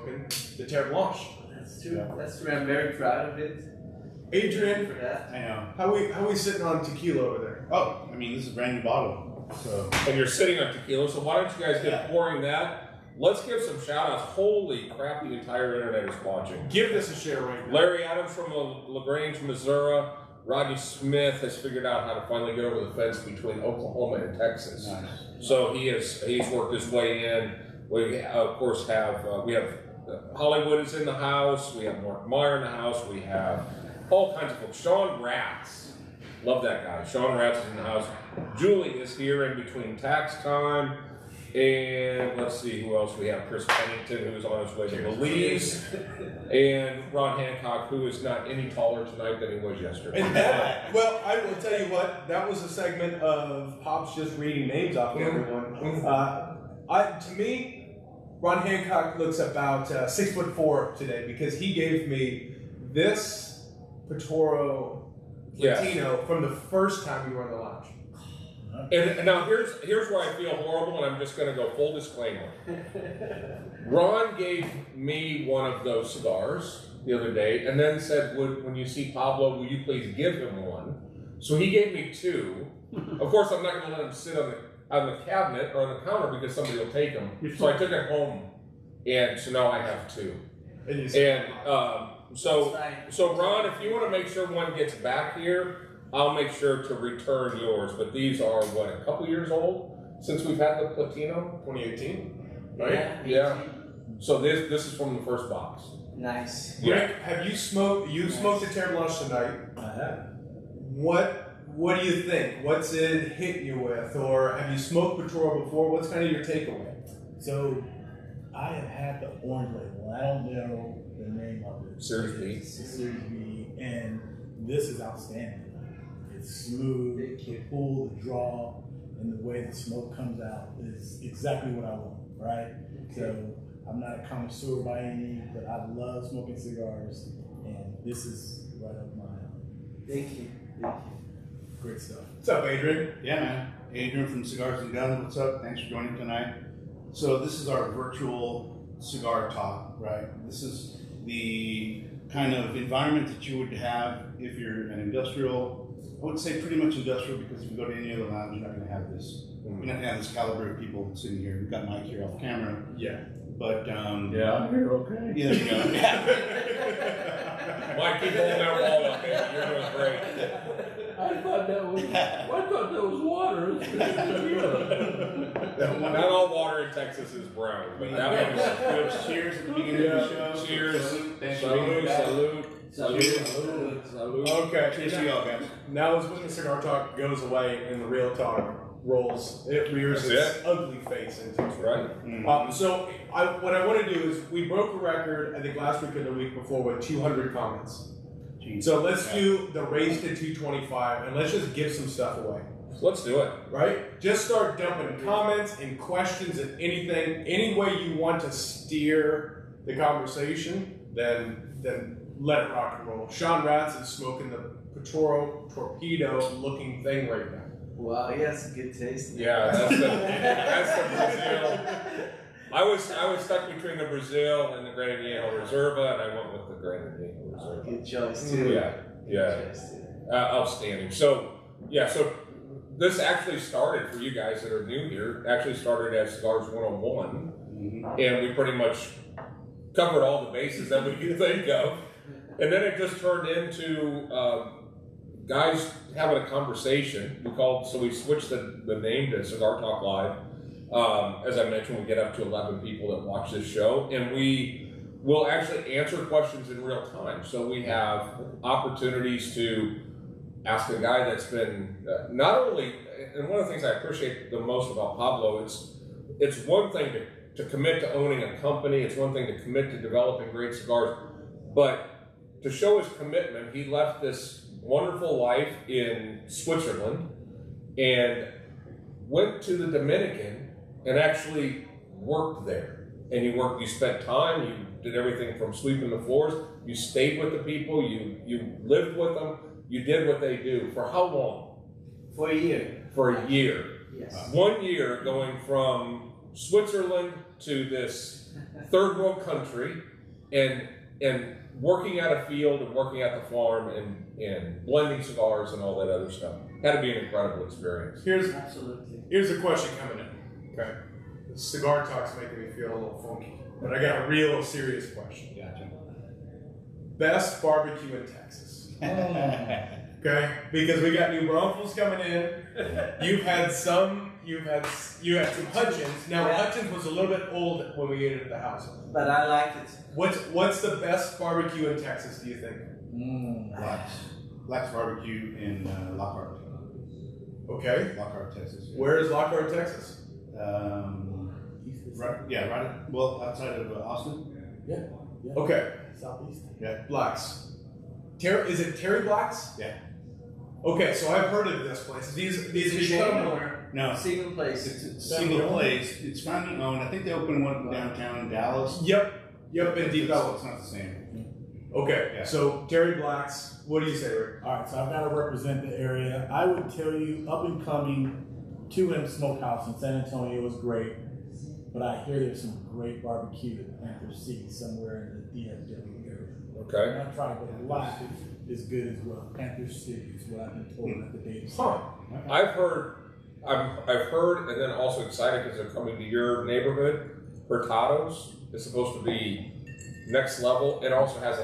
smoking the Terre Blanche. That's true. That's true. I'm very proud of it. Adrian, for that. I know. how we sitting on tequila over there? Oh, I mean, this is a brand new bottle. So. And you're sitting on tequila, so why don't you guys get pouring that? Let's give some shout outs. Holy crap, the entire internet is watching. Give this a share right now. Larry Adams from LaGrange, Missouri. Rodney Smith has figured out how to finally get over the fence between Oklahoma and Texas. Nice. So he's worked his way in. We of course have Hollywood is in the house. We have Mark Meyer in the house. We have all kinds of folks. Sean Ratz, love that guy. Sean Ratz is in the house. Julie is here in between tax time. And let's see who else we have. Chris Pennington, who's on his way to Belize. And Ron Hancock, who is not any taller tonight than he was yesterday. And that, well, I will tell you what, that was a segment of Pops just reading names off of everyone. To me, Ron Hancock looks about 6'4" today because he gave me this Patoro Latino from the first time we were in the lounge. And now here's where I feel horrible, and I'm just going to go full disclaimer. Ron gave me one of those cigars the other day, and then said, "When you see Pablo, will you please give him one?" So he gave me two. Of course, I'm not going to let him sit on the cabinet or on the counter because somebody will take them. So I took it home, and so now I have two. So Ron, if you want to make sure one gets back here, I'll make sure to return yours, but these are, what, a couple years old since we've had the Platino? 2018, right? Yeah. So this is from the first box. Nice. Rick, have you smoked the Terre Blanche tonight? I have. What do you think? What's it hitting you with? Or have you smoked Patoro before? What's kind of your takeaway? So, I have had the orange label. I don't know the name of it. Series B. Series B, and this is outstanding. It's smooth, the pull, the draw, and the way the smoke comes out is exactly what I want, right? So I'm not a connoisseur by any, but I love smoking cigars, and this is right up my alley. Thank you. Great stuff. What's up, Adrian? Yeah, man. Adrian from Cigars&Guns. What's up? Thanks for joining tonight. So this is our virtual cigar talk, right? This is the kind of environment that you would have if you're an industrial. I would say pretty much industrial, because if you go to any other lounge, you're not going to have this. You're not going to have this caliber of people sitting here. We've got Mike here off camera. Yeah. But Yeah, I'm here, okay. yeah, there you go. Mike, keep holding that wall up, man. You're doing great. I thought that was water. Not all water in Texas is brown, but that one's Cheers at the beginning of the show. cheers. Salute. Okay. Cheers to y'all, guys. Now as when the cigar talk goes away and the real talk rolls, it rears That's its ugly face into it. Right. So what I want to do is, we broke a record, I think last week or the week before, with 200 comments. Jeez. So let's do the race to 225, and let's just give some stuff away. Let's do it. Right? Just start dumping comments and questions and anything, any way you want to steer the conversation, then let it rock and roll. Sean Ratz is smoking the Patoro Torpedo looking thing right now. Wow, he has good taste. Yeah, that's the Brazil. I was stuck between the Brazil and the Granadino Reserva, and I went with the Granadino Reserva. Good choice too. Yeah. Good choice too. Outstanding. So this actually started, for you guys that are new here, actually started as Cigars 101, and we pretty much covered all the bases that we could think of. And then it just turned into guys having a conversation. We switched the name to Cigar Talk Live. As I mentioned, we get up to 11 people that watch this show, and we will actually answer questions in real time. So we have opportunities to ask a guy that's been not only, and one of the things I appreciate the most about Pablo, it's one thing to commit to owning a company, it's one thing to commit to developing great cigars, but to show his commitment, he left this wonderful life in Switzerland and went to the Dominican and actually worked there. And you spent time, you did everything from sweeping the floors, you stayed with the people, you lived with them, you did what they do. For how long? For a year. For a year. Yes. 1 year going from Switzerland to this third world country and working at a field and working at the farm and blending cigars and all that other stuff. Had to be an incredible experience. Absolutely. Here's a question coming in. Okay. The Cigar Talk's making me feel a little funky, but I got a real serious question. Gotcha. Best barbecue in Texas. Okay, because we got new Braunfels coming in. You've had some Hutchins. Now Yeah. Hutchins was a little bit old when we ate it at the house. But I like it. What's the best barbecue in Texas? Do you think? Black's Barbecue in Lockhart. Okay, Lockhart, Texas. Yeah. where is Lockhart, Texas? Well, outside of Austin. Yeah. Okay, Southeast. Blacks. Is it Terry Blacks? Yeah. Okay, so I've heard of this place. These It's a chain or No, single place. it's a single place. It's family owned. I think they opened one downtown in Dallas. Yep, in Deep So Ellum. it's not the same. Okay, Yeah. so Terry Blacks. What do you say, Rick? All right, so I've got to represent the area. I would tell you, up and coming, 2M Smokehouse in San Antonio is great, but I hear there's some great barbecue at Panther City somewhere in the DFW area. Okay. I'm not trying, but a lot is good as well. Panther City is what I've been told at the data center. Huh. I've heard, and then also excited because they're coming to your neighborhood. Hurtado's is supposed to be next level. It also has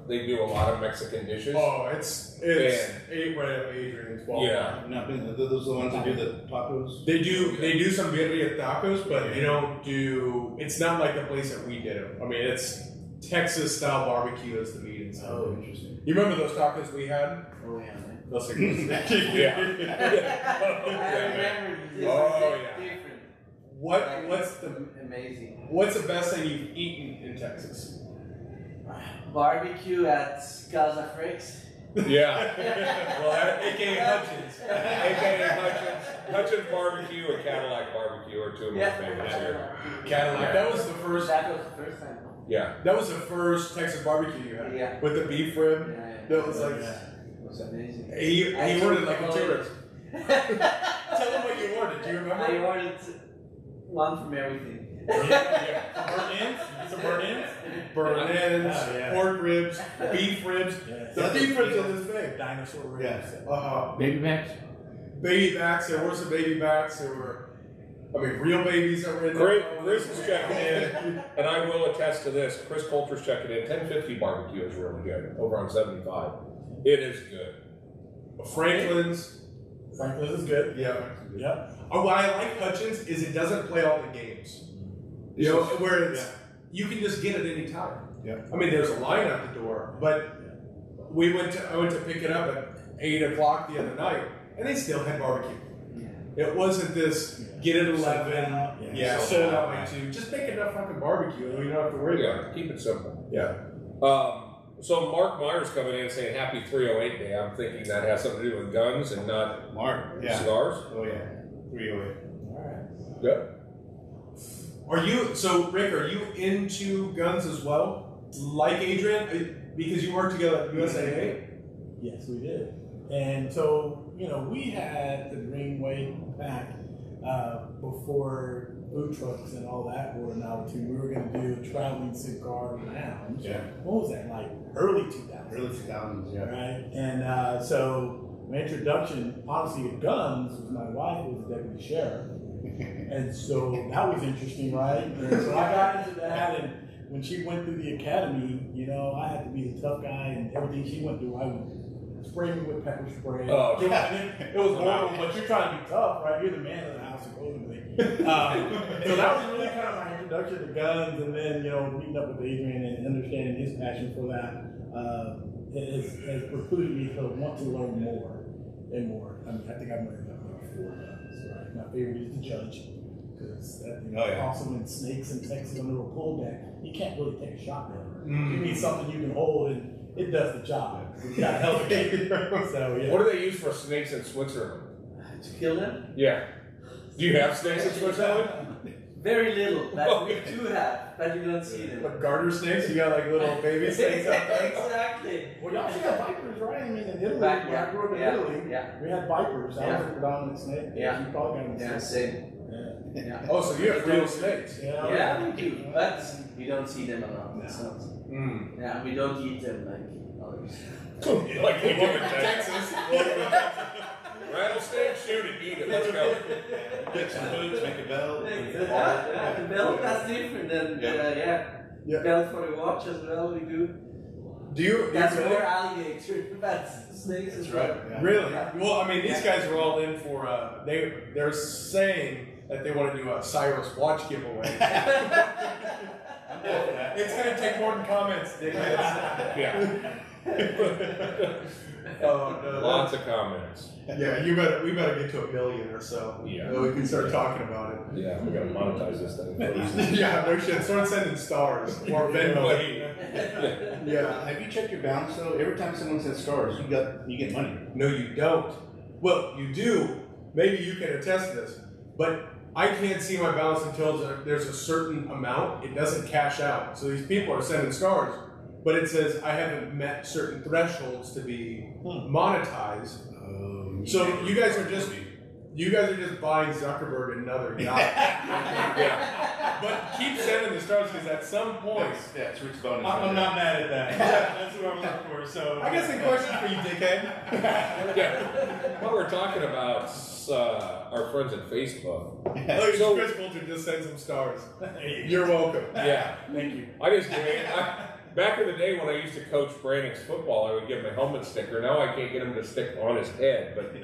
they do a lot of Mexican dishes. Oh, it's right up Adrian's wall. Yeah. Those are the ones that do the tacos. They do some birria tacos, but they don't do. It's not like the place that we did it. I mean, it's Texas style barbecue is the meat and stuff. Oh, interesting. You remember those tacos we had? Oh, yeah. Those things. Yeah. I remember this. Oh, It's yeah. different. Amazing. What's the best thing you've eaten in Texas? Barbecue at Casa Freaks. Yeah. Well, AKA Hutchins. AKA Hutchins Barbecue and Cadillac Barbecue are two of my favorites here. Cadillac. That was the first. That was the first time. Yeah. That was the first Texas barbecue you had. Yeah. With the beef rib. Yeah. That was like. It was amazing. He ordered like a tourist. I Tell him what you ordered. Do you remember? ordered one from everything. Burnt ends? Some burnt ends? Burnt ends, Yeah. pork ribs, beef ribs. Yes. The beef ribs are this big. Dinosaur ribs. Yeah. Baby backs. Baby backs, there were some baby backs, there were, real babies that were in there. Chris is checking in, and I will attest to this. Chris Coulter's checking in. 1050 barbecue is really good over on 75. It is good. Franklin's. Franklin's is good. Yeah. Yep. What I like Hutchins is it doesn't play all the games. You know, where it's, you can just get it any time. Yeah. I mean, there's a line at the door, but I went to pick it up at 8 o'clock the other night, and they still had barbecue. Yeah. It wasn't this get it at 11, Yeah. sold out by 2. Just make enough fucking barbecue, and we don't have to worry about Yeah, it. keep it simple. Yeah. So Mark Myers coming in saying Happy 308 Day. I'm thinking that has something to do with guns and not Mark. Yeah. cigars. Oh yeah. 308. All right. Good. Rick, are you into guns as well? Like Adrian? Because you worked together at USAA? Yes, we did. And so, we had the Greenway back before food trucks and all that were an opportunity. We were going to do a traveling cigar lounge. Yeah. What was that, like early 2000s? Early 2000s. Yeah. Right? And so my introduction, honestly, to guns was my wife was a deputy sheriff. And so that was interesting, right? And so I got into that, and when she went through the academy, I had to be the tough guy, and everything she went through, I would spray me with pepper spray. Oh, It was horrible, but you're trying to be tough, right? You're the man of the house, supposedly. So that was really kind of my introduction to guns, and then, meeting up with Adrian and understanding his passion for that has precluded me to want to learn more and more. I think I've learned about 4 guns, right? My favorite is the judge, because that thing is awesome, and snakes in Texas under a pull deck. You can't really take a shotgun. You need something you can hold, and it does the job. You gotta help it. So, yeah. What do they use for snakes in Switzerland? To kill them? Yeah. Do you have snakes in Switzerland? Very little, but we do have, but you don't see them. Like garter snakes? You got like little baby snakes out there? Exactly. Well, you also got vipers, right? I mean, in Italy, Back- when I grew up in yeah, Italy, yeah. we had vipers. That Yeah. was the predominant snake. Yeah. You probably got them. Yeah, same. Yeah. Oh, so you have real snakes? Yeah, we do, but we don't see them around. It's not. Yeah, we don't eat them like others. Like they do in Texas. Rattlesnake, shoot it, eat it, let's go. Get some boots, make a belt. Yeah, the belt, that's different than, belt for the watch as well, we do. That's really? more alligator, that's snakes as well. Yeah. Really? Well, I mean, these guys are all in for, they're saying that they want to do a Cyrus watch giveaway. It's going to take more than comments, dickheads. Yeah. Oh, no. Lots of comments. Yeah, we better get to 1 million or so. Yeah. Then we can start talking about it. Yeah, we gotta monetize this thing first. Yeah, no shit. Start sending stars or Venmo. Yeah. Have you checked your balance though? Every time someone says stars, you get money. No, you don't. Well, you do. Maybe you can attest to this, but I can't see my balance until there's a certain amount. It doesn't cash out. So these people are sending stars, but it says I haven't met certain thresholds to be monetized. So you guys are just buying Zuckerberg another yacht. Yeah. But keep sending the stars because at some point. That's Rick's bonus. I'm not mad at that. That's what I'm looking for. So I got some questions for you, dickhead. Yeah. While we're talking about our friends at Facebook. So Chris Coulter just sent some stars. You're welcome. Yeah. Thank you. Back in the day when I used to coach Branning's football, I would give him a helmet sticker. Now I can't get him to stick on his head, but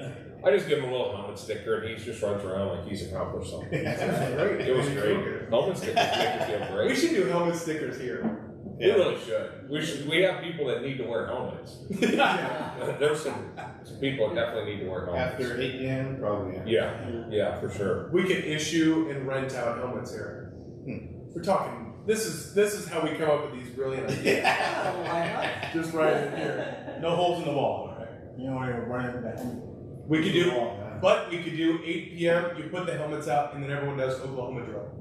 I just give him a little helmet sticker and he just runs around like he's accomplished something. Great. It was great. Helmet stickers make you feel great. We should do helmet stickers here. We really should. We have people that need to wear helmets. There's some people that definitely need to wear helmets. After 8 p.m., probably. Yeah, for sure. We could issue and rent out helmets here. We're talking. This is how we come up with these brilliant ideas. Why not? Just right in here. No holes in the wall, right? You know, when you're running that. We could do, but we could do 8 p.m. You put the helmets out, and then everyone does Oklahoma drill.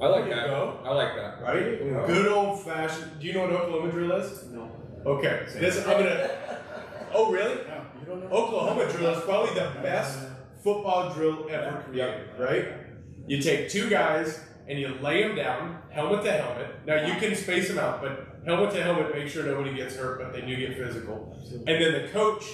I like There you that. go. I like that. Right? Yeah. Good old fashioned. Do you know what Oklahoma drill is? No. Okay. I'm gonna. Oh really? You don't know? Oklahoma drill is probably the best football drill ever created. Right? You take two guys and you lay them down, helmet to helmet. Now you can space them out, but helmet to helmet, make sure nobody gets hurt, but they do get physical. And then the coach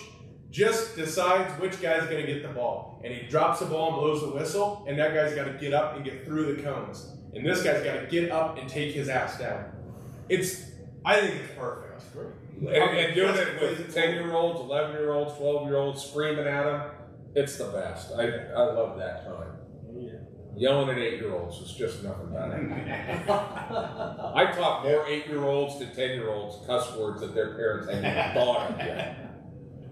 just decides which guy's going to get the ball. And he drops the ball and blows the whistle, and that guy's got to get up and get through the cones. And this guy's got to get up and take his ass down. I think it's perfect. That's great. And doing it with 10-year-olds, 11-year-olds, 12-year-olds, screaming at them, it's the best. I love that time. Yelling at 8-year-olds is just nothing better. I taught more 8-year-olds to 10-year-olds cuss words that their parents hadn't even thought of yet.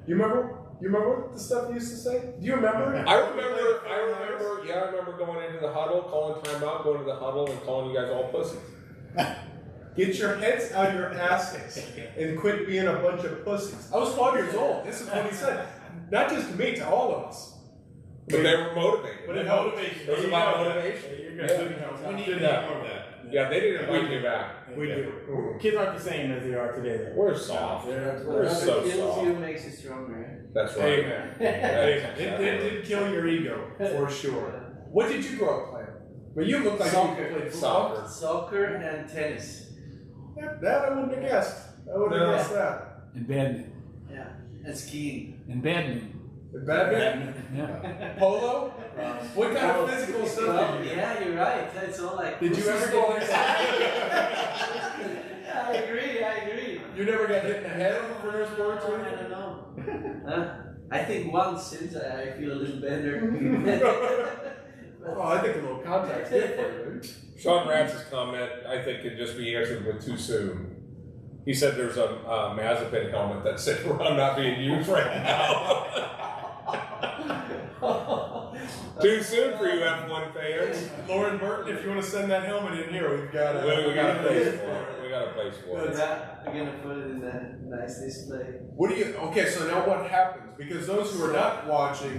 You remember what the stuff you used to say? Do you remember? I remember going into the huddle, calling timeout, going to the huddle, and calling you guys all pussies. Get your heads out of your asses and quit being a bunch of pussies. I was 12 years old. This is what he said. Not just to me, to all of us. But they were motivated. But it motivation. It was about motivation. Yeah, they didn't invite me back. We do. Kids aren't the same as they are today, though. We're soft. We're Whatever so kills soft. you makes you stronger. That's right. Amen. It did kill your ego, for sure. What did you grow up playing? Well, you look like Soccer. you played football. Soccer and tennis. That I wouldn't have guessed. I wouldn't have guessed that. And badminton. Yeah. And skiing. And badminton. Badminton? Yeah. Polo? What kind of physical stuff Well, did you do? yeah, you're right. It's all like. Did you ever go get I agree. You never got hit in the head for your sports or I anything? don't know. I think once since I feel a little better. Oh, I think a little contact's good for you, dude. Sean Ratz's comment, I think, can just be answered with too soon. He said there's a Mazepin helmet that's sitting around not being used right now. Too soon for you F1 fans. Lauren Burton, if you want to send that helmet in here, we've got We got a place for it. We got a place for it. Yeah, we're gonna put it in that nice display. What do you? Okay, so now what happens? Because those who are not watching,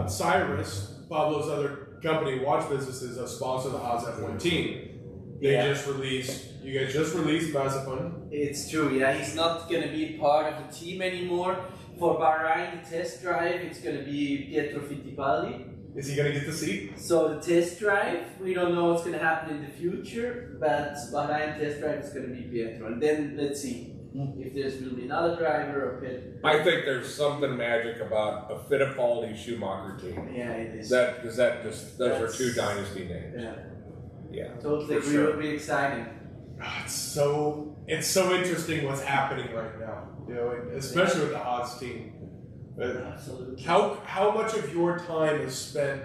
Cyrus, Pablo's other company, Watch Business, is a sponsor of the Haas F1 team. You guys just released Mazepin. It's true, yeah. He's not gonna be part of the team anymore. For Bahrain test drive, it's gonna be Pietro Fittipaldi. Is he going to get the seat? So the test drive, we don't know what's going to happen in the future, but behind test drive is going to be Pietro. And then let's see if there's will be another driver or Pietro. I think there's something magic about a Fittipaldi Schumacher team. Yeah, it is. Those are two dynasty names. Yeah. Yeah. Totally agree. It will be exciting. It's so interesting what's happening right now. You know, especially with the Haas team. But Absolutely. how much of your time is spent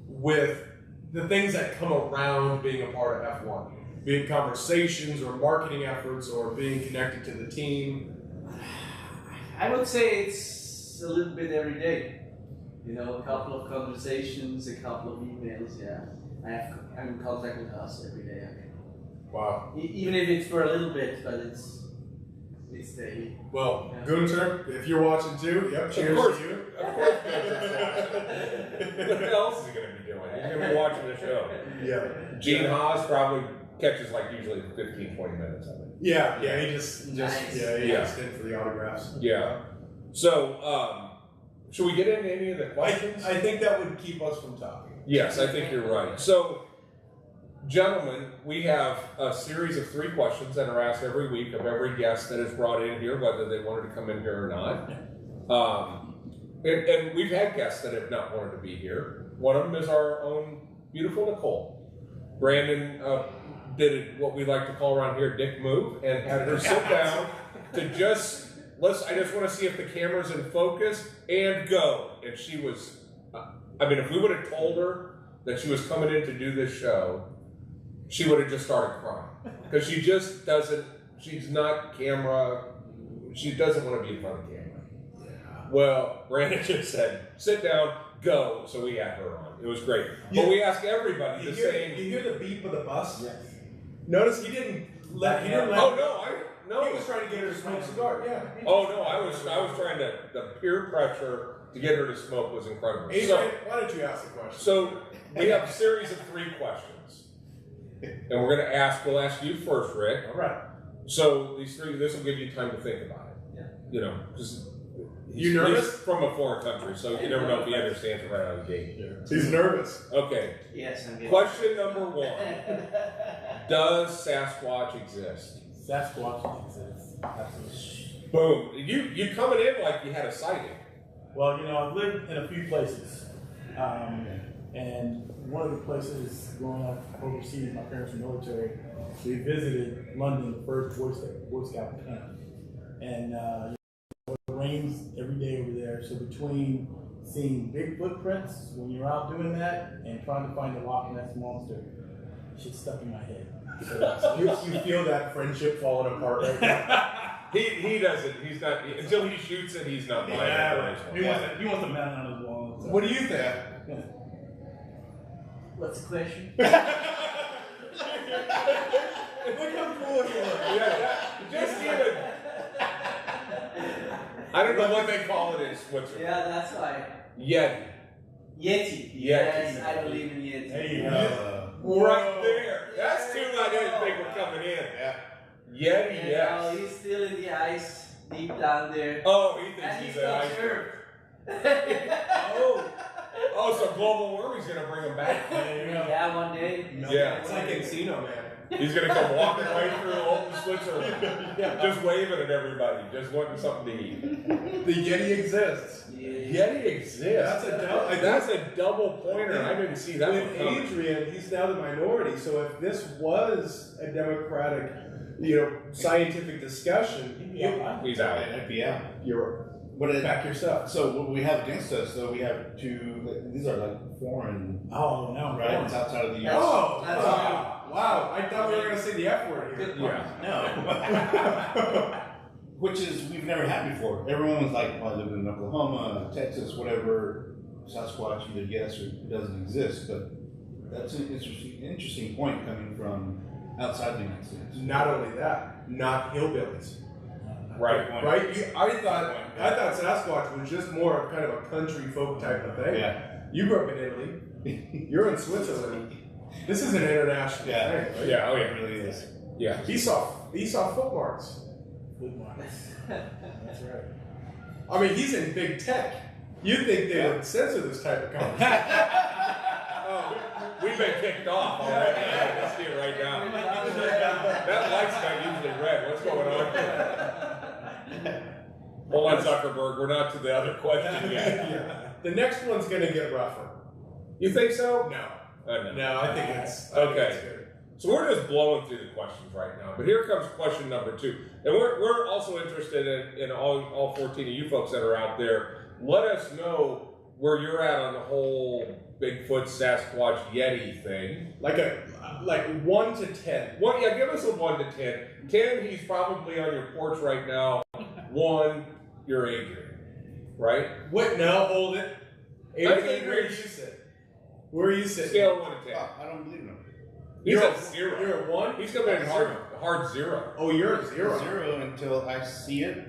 with the things that come around being a part of F1? Be it conversations or marketing efforts or being connected to the team? I would say it's a little bit every day. You know, a couple of conversations, a couple of emails. Yeah, I'm in contact with us every day. Wow. Even if it's for a little bit, but it's daily. Well, Gunther, if you're watching too, yep, cheers course. to you. Of course, what else is he going to be doing? He's going to be watching the show. Yeah. Gene Haas probably catches like usually 15, 20 minutes of it. Yeah, he just Nice. he Yeah. just did for the autographs. Yeah. So, should we get into any of the questions? I think that would keep us from talking. Yes, I think you're right. So, gentlemen, we have a series of 3 questions that are asked every week of every guest that is brought in here, whether they wanted to come in here or not. And we've had guests that have not wanted to be here. One of them is our own beautiful Nicole. Brandon did what we like to call around here dick move and had her sit down to just, I just want to see if the camera's in focus and go. And she was, if we would have told her that she was coming in to do this show, she would have just started crying. Because she just doesn't, she's not camera, she doesn't want to be in front of camera. Yeah. Well, Brandon just said, sit down, go. So we had her on. It was great. But we asked everybody the same. You hear the beep of the bus? Yes. Notice he didn't let. Oh no, He was trying to get her to smoke a cigar. Yeah. Oh no, I was trying to. The peer pressure to get her to smoke was incredible. Adrian, why don't you ask the question? So we have a series of 3 questions, and we're going to ask. We'll ask you first, Rick. All right. So these 3, this will give you time to think about it. Yeah. You know, because You nervous? he's from a foreign country, so you never know if he understands it right out of the gate. He's nervous. Okay. Yes, I'm getting Question number 1: does Sasquatch exist? Sasquatch exists. Absolutely. Boom. You coming in like you had a sighting. Well, I've lived in a few places. And one of the places growing up overseas, my parents were military, we visited London, the first Boy Scout camp. And it rains every day over there. So between seeing big footprints when you're out doing that and trying to find the Loch Ness Monster, shit stuck in my head. So You feel that friendship falling apart right now. He doesn't. He's not until he shoots it. He's not buying it. He wants a man on his wall. So. What do you think? What's the question? Look how cool he looks. Just even. I don't know what they call it in Switzerland. Yeah, that's why. Yeti. Yeti. Yes, I believe in Yeti. There you go. Right there. That's 2 I didn't think were coming in. Yeah. Yeti, And, yes. he's still in the ice, deep down there. Oh, he thinks And he's he's an not ice sure. Oh, so global warming's gonna bring him back. Yeah, one day. Yeah. It's like Encino Man. He's gonna come walking right through old Switzerland, just waving at everybody, just wanting something to eat. The Yeti exists. Yeti exists. That's a double pointer. I didn't see that one With coming. Adrian, he's now the minority. So if this was a democratic, scientific discussion, He's out. I'd be out. you're What back yourself. So what we have against us, though, we have 2. These are like foreign, Oh, no. right? It's outside of the U.S. Oh, That's wow! I thought we were going to say the F word here. Good point. No. Which is we've never had before. Everyone was like, well, I live in Oklahoma, Texas, whatever. Sasquatch either yes or it doesn't exist. But that's an interesting point coming from outside the United States. Not only that, not hillbillies. Right. Right? I thought Sasquatch was just more of kind of a country folk type of thing. Yeah. You grew up in Italy. You're in Switzerland. This is an international thing. Right? Yeah. Oh It yeah. really is. Yeah. He saw footmarks. That's right. I mean, he's in big tech. You'd think they would censor this type of conversation. We've been kicked off already. Let's see it right now. That light's not usually red. What's going on here? Hold on, Zuckerberg. We're not to the other question yet. Yeah. The next one's going to get rougher. You think so? No. No, I think it's okay. So we're just blowing through the questions right now. But here comes question number 2. And we're also interested in all 14 of you folks that are out there. Let us know where you're at on the whole Bigfoot, Sasquatch, Yeti thing. Like 1 to 10. Yeah, give us a 1 to 10. 10, he's probably on your porch right now. 1, you're Adrian, right? What? No, hold it. Adrian, where do you sit? Where are you sitting? Scale of 1 to 10. I don't believe him. He's at 0. You're a 1? He's coming in hard 0. Oh, you're a 0. 0 until I see it.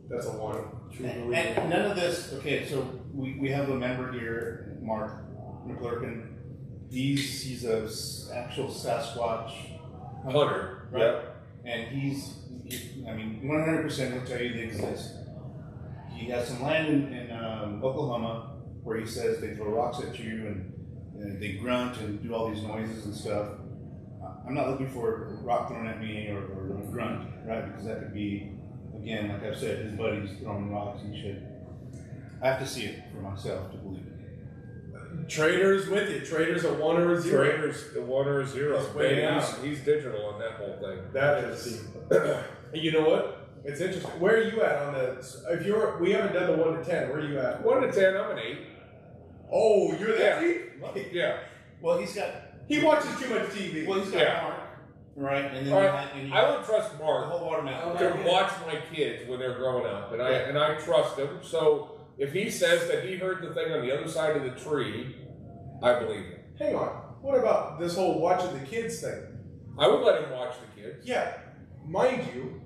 That's a 1. And none of this, okay, so we have a member here, Mark McClurkin. He's a actual Sasquatch hunter, right? Yep. And he's 100% will tell you they exist. He has some land in Oklahoma where he says they throw rocks at you and they grunt and do all these noises and stuff. I'm not looking for a rock thrown at me or a grunt, right? Because that could be, again, like I've said, his buddies throwing rocks and shit. I have to see it for myself to believe it. Trader's with you. Trader's a 1 or a 0. Trader's a 1 or a 0. He's way down. He's digital on that whole thing. That is. You know what? It's interesting. Where are you at on the? We haven't done the 1 to 10. Where are you at? 1 to 10, I'm an 8. Oh, you're that deep? Yeah. Well, he's got. He watches too much TV. Well, he's got Mark, right? And then I would trust the Mark whole watermelon. to watch my kids when they're growing up, and I trust him. So if he says that he heard the thing on the other side of the tree, I believe him. Hang on. What about this whole watching the kids thing? I would let him watch the kids. Yeah. Mind you,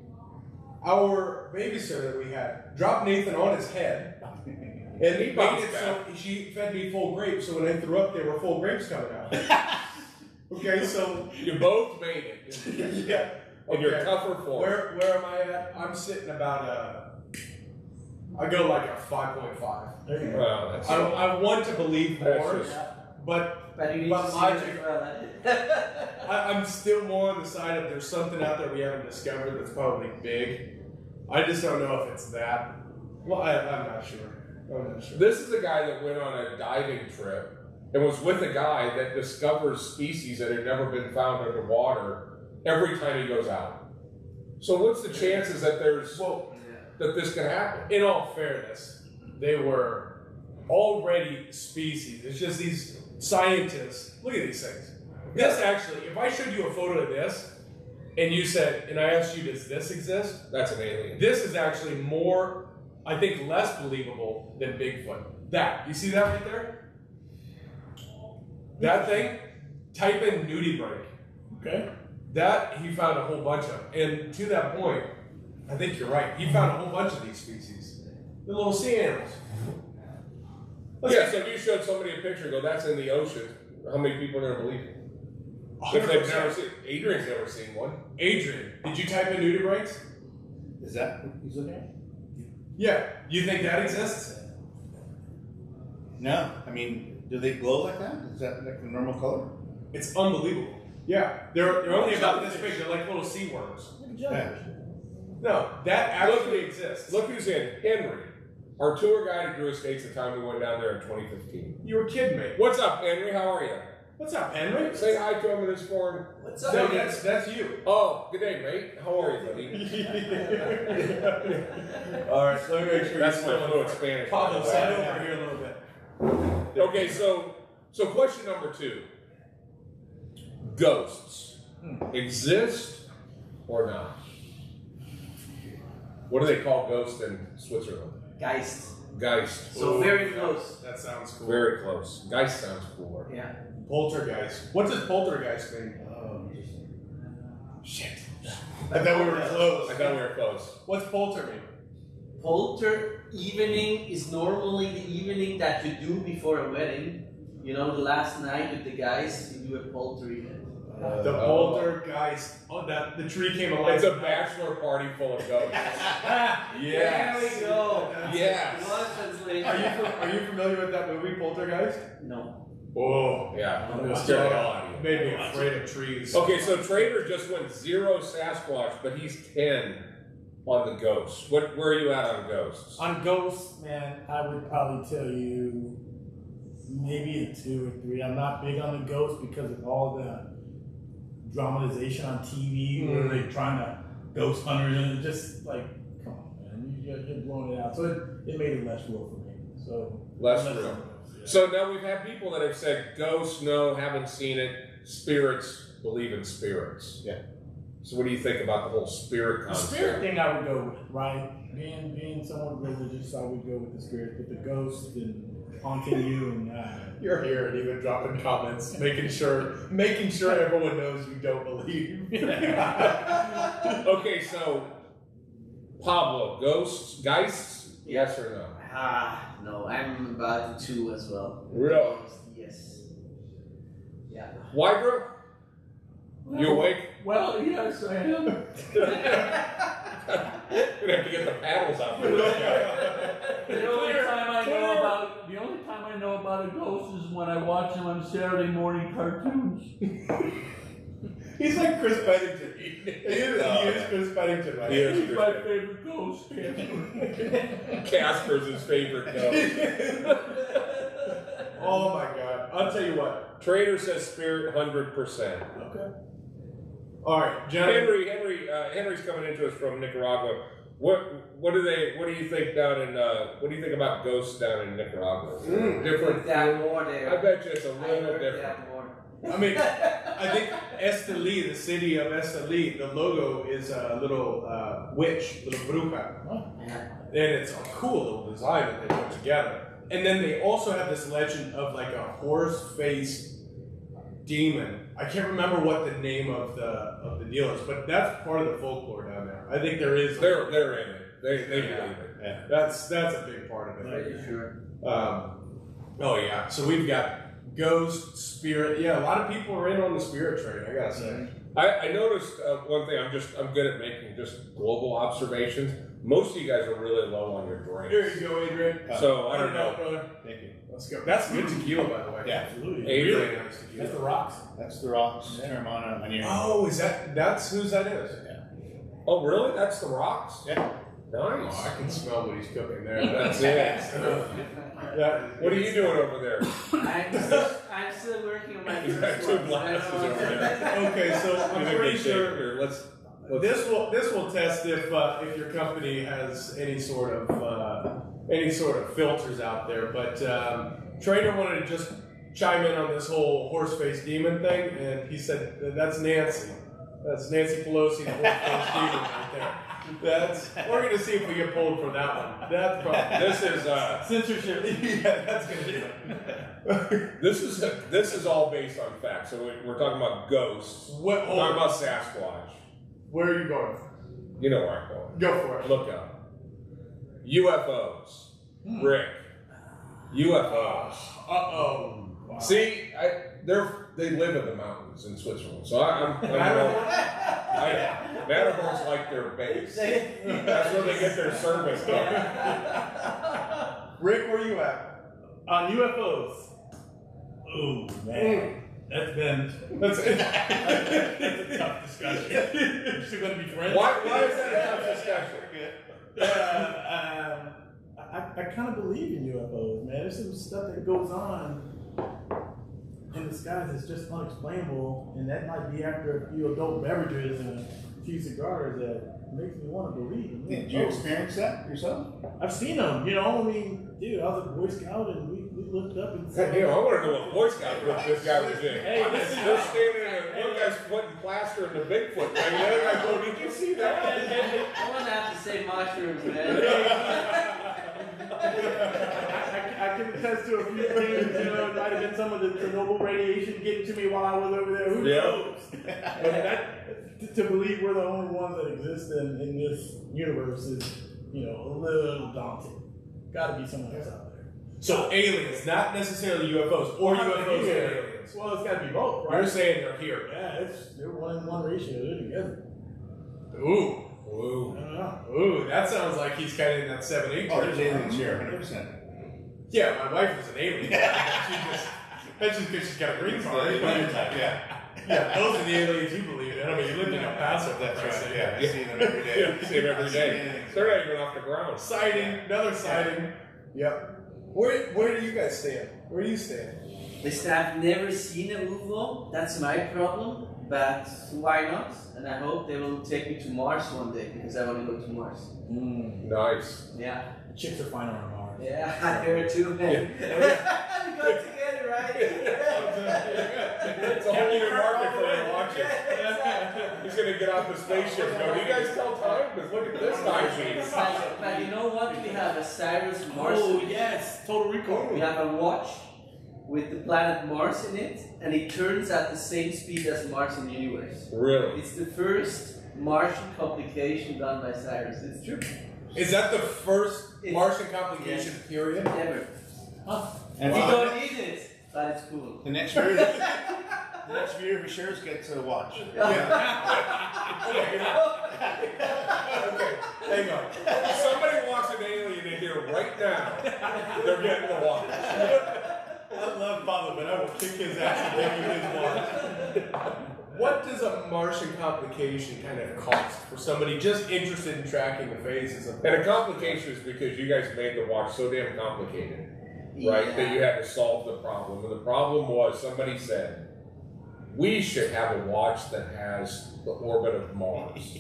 our babysitter that we had dropped Nathan on his head. And He made bounced it back. so she fed me full grapes, so when I threw up, there were full grapes coming out. Okay, so You both made it. yeah. And you're Okay. tougher for it. Where am I at? I'm sitting about I go like a 5.5. There you go. Well, that's I want to believe That's more, just- But you need But to see logic- it as well. I'm still more on the side of there's something out there we haven't discovered that's probably big. I just don't know if it's that. Well, I'm not sure. This is a guy that went on a diving trip and was with a guy that discovers species that had never been found underwater every time he goes out. So what's the chances that that this can happen? In all fairness, they were already species. It's just these scientists. Look at these things. This actually, if I showed you a photo of this, and you said, and I asked you, does this exist? That's an alien. This is actually more, I think, less believable than Bigfoot. That, you see that right there? That thing, type in nudie break. Okay. That, he found a whole bunch of. And to that point, I think you're right. He found a whole bunch of these species. The little sea animals. Yeah, so if you showed somebody a picture and go, that's in the ocean, how many people are going to believe it? If they've never seen, Adrian's never seen one. Adrian, did you type in nudie breaks? Is that what he's looking at? Yeah. You think that exists? No. I mean, do they glow like that? Is that like the normal color? It's unbelievable. Yeah. They're only about this big. They're like little sea worms. Yeah. No, that actually exists. Look who's in. Henry, our tour guide who drew estates the time we went down there in 2015. You were kidding me. What's up, Henry? How are you? What's up, Henry? Say hi to him in his foreign. What's No, up? that's you. Oh, good day, mate. How are you, buddy? All right, so let me make sure That's you're my still fluent Spanish. Pablo, slide over here a little bit. Okay, so question number 2. Ghosts exist or not? What do they call ghosts in Switzerland? Geist. Geist. So Ooh, very yeah, close. That sounds cool. Very close. Geist sounds cooler. Yeah. Poltergeist. What does poltergeist mean? Shit. I thought we were close. I thought we were close. What's polter mean? Polter evening is normally the evening that you do before a wedding. You know, the last night with the guys, you do a polter event. The poltergeist. Oh, that the tree came alive. It's a bachelor party full of ghosts. There we go. Yes. Are you familiar with that movie, Poltergeist? No. Oh, Yeah. Oh, It scared the hell out of you. made me afraid of trees. Okay, so Trader just went 0 Sasquatch, but he's 10 on the ghosts. Where are you at on ghosts? On ghosts, man, I would probably tell you maybe a 2 or 3. I'm not big on the ghosts because of all the dramatization on TV where they're trying to ghost hunters and it's just like, come on, man, you're blowing it out. So it made it less real for me. So Less unless real. I'm ghosts, yeah. So now we've had people that have said ghosts, no, haven't seen it. Spirits, believe in spirits. Yeah. So what do you think about the whole spirit The concept? spirit thing I would go with, right? Being somewhat religious, I would go with the spirit, but the ghost and haunting you and You're here and even dropping comments, making sure everyone knows you don't believe. Okay, so Pablo, ghosts, geists, yes or no? No, I'm about the 2 as well. Really? Yes. Yeah. Why, bro? You awake? Well, yes, I am. We're gonna have to get the paddles out for this guy. The only time I know about a ghost is when I watch them on Saturday morning cartoons. He's like Chris Pennington. He is Chris Pennington, right? He is. He's my favorite ghost, Casper. Casper's his favorite ghost. Oh my God! I'll tell you what. Trader says spirit 100%. Okay. All right, gentlemen. Henry's coming into us from Nicaragua. What do you think down in what do you think about ghosts down in Nicaragua? Different. That more there. I bet you it's a I little heard different. that more. I mean, I think Esteli, the city of Esteli, the logo is a little witch, little bruja. And it's a cool little design that they put together. And then they also have this legend of like a horse-faced demon. I can't remember what the name of the deal is, but that's part of the folklore down there. I think there is. They're in it. They believe it. Yeah, that's a big part of it. Pretty sure. Oh yeah. So we've got ghost, spirit. Yeah, a lot of people are in on the spirit train. I gotta say. I noticed one thing. I'm good at making just global observations. Most of you guys are really low on your drinks. Here you go, Adrian. So I don't know. brother. Thank you. Let's go. That's good tequila, by the way. Yeah. Absolutely. Adrian. Really nice tequila. That's the rocks. That's the rocks, Terramana, onion. Oh, that's whose that is? Oh, really? That's the rocks? Yeah. Oh, Nice. I can smell what he's cooking there. That's it. Yeah. What are you doing over there? I'm still working on my He's got first 2 one. glasses over there. Okay, so I'm Give me a pretty good shake sure here. Let's this will test if your company has any sort of filters out there. But Trader wanted to just chime in on this whole horse-faced demon thing, and he said that's Nancy. That's Nancy Pelosi, the horse-faced demon right there. We're gonna see if we get pulled for that one. That's probably This is censorship. Yeah, that's gonna do it. this is all based on facts. So we're talking about ghosts. We're talking about Sasquatch. Where are you going? You know where I'm going. Go for it. Look up. UFOs. Rick. UFOs. Uh-oh. Wow. See, they live in the mountains in Switzerland. So Matterhorn's like their base. That's where they get their service done. Rick, where you at? On UFOs. Oh man. That's a tough discussion. We're still gonna be friends. Why is that a tough discussion? I kind of believe in UFOs, man. There's some stuff that goes on in the skies that's just unexplainable, and that might be after a few adult beverages and a few cigars that makes me want to believe in Did you experience that yourself? I've seen them, you know. I mean, dude, I was a Boy Scout, and we looked up and said, Hey, I want to know what Boy Scout group this guy was in. Hey, They're standing in one guy's putting plaster in the Bigfoot thing. The other guy's going, did you see that? I wouldn't have to say mushrooms, man. I can attest to a few things, you know. It might have been some of the Chernobyl radiation getting to me while I was over there. Who knows? But to believe we're the only ones that exist in this universe is, you know, a little daunting. Got to be someone else out there. So aliens, not necessarily UFOs, or UFOs and aliens. aliens. Well, it's got to be both, right? You're saying they're here. Yeah, they're 1-in-1 ratio. They're together. Ooh. I don't know. Ooh, that sounds like he's kind of in that 7-8 Oh, there's territory. aliens here, 100%. Yeah, my wife is an alien. That's just because she's got a green card. Yeah, those are the aliens you believe in. I mean, you lived in El Paso. That's for Christ's right. sake. Yeah, I see them every day. Yeah, you see them every day. aliens. They're not even off the ground. Sighting, another sighting. Yep. Where do you guys stand? Where do you stand? Listen, I've never seen a UFO. That's my problem. But why not? And I hope they will take me to Mars one day because I want to go to Mars. Nice. Yeah. The chicks are fine on Mars. Yeah, I heard too, man. We go together, right? It's a whole new market for him watching. Yeah, exactly. He's gonna get off the spaceship and go, do you guys tell time? Because look at this time sheet. But you know what? We have a Cyrus Mars. Oh, yes. Total Recall. We have a watch with the planet Mars in it, and it turns at the same speed as Mars in the universe. Really? It's the first Martian complication done by Cyrus. It's true. Is that the first Martian complication period? Ever. Huh. And You don't need it, but it's cool. the next year, for sure, get to watch. Okay, hang on. If somebody walks an alien in here right now, they're getting the watch. I love Pablo, but I will kick his ass and give you his watch. What does a Martian complication kind of cost for somebody just interested in tracking the phases of And a complication is because you guys made the watch so damn complicated, right? That you had to solve the problem. And the problem was somebody said, we should have a watch that has the orbit of Mars.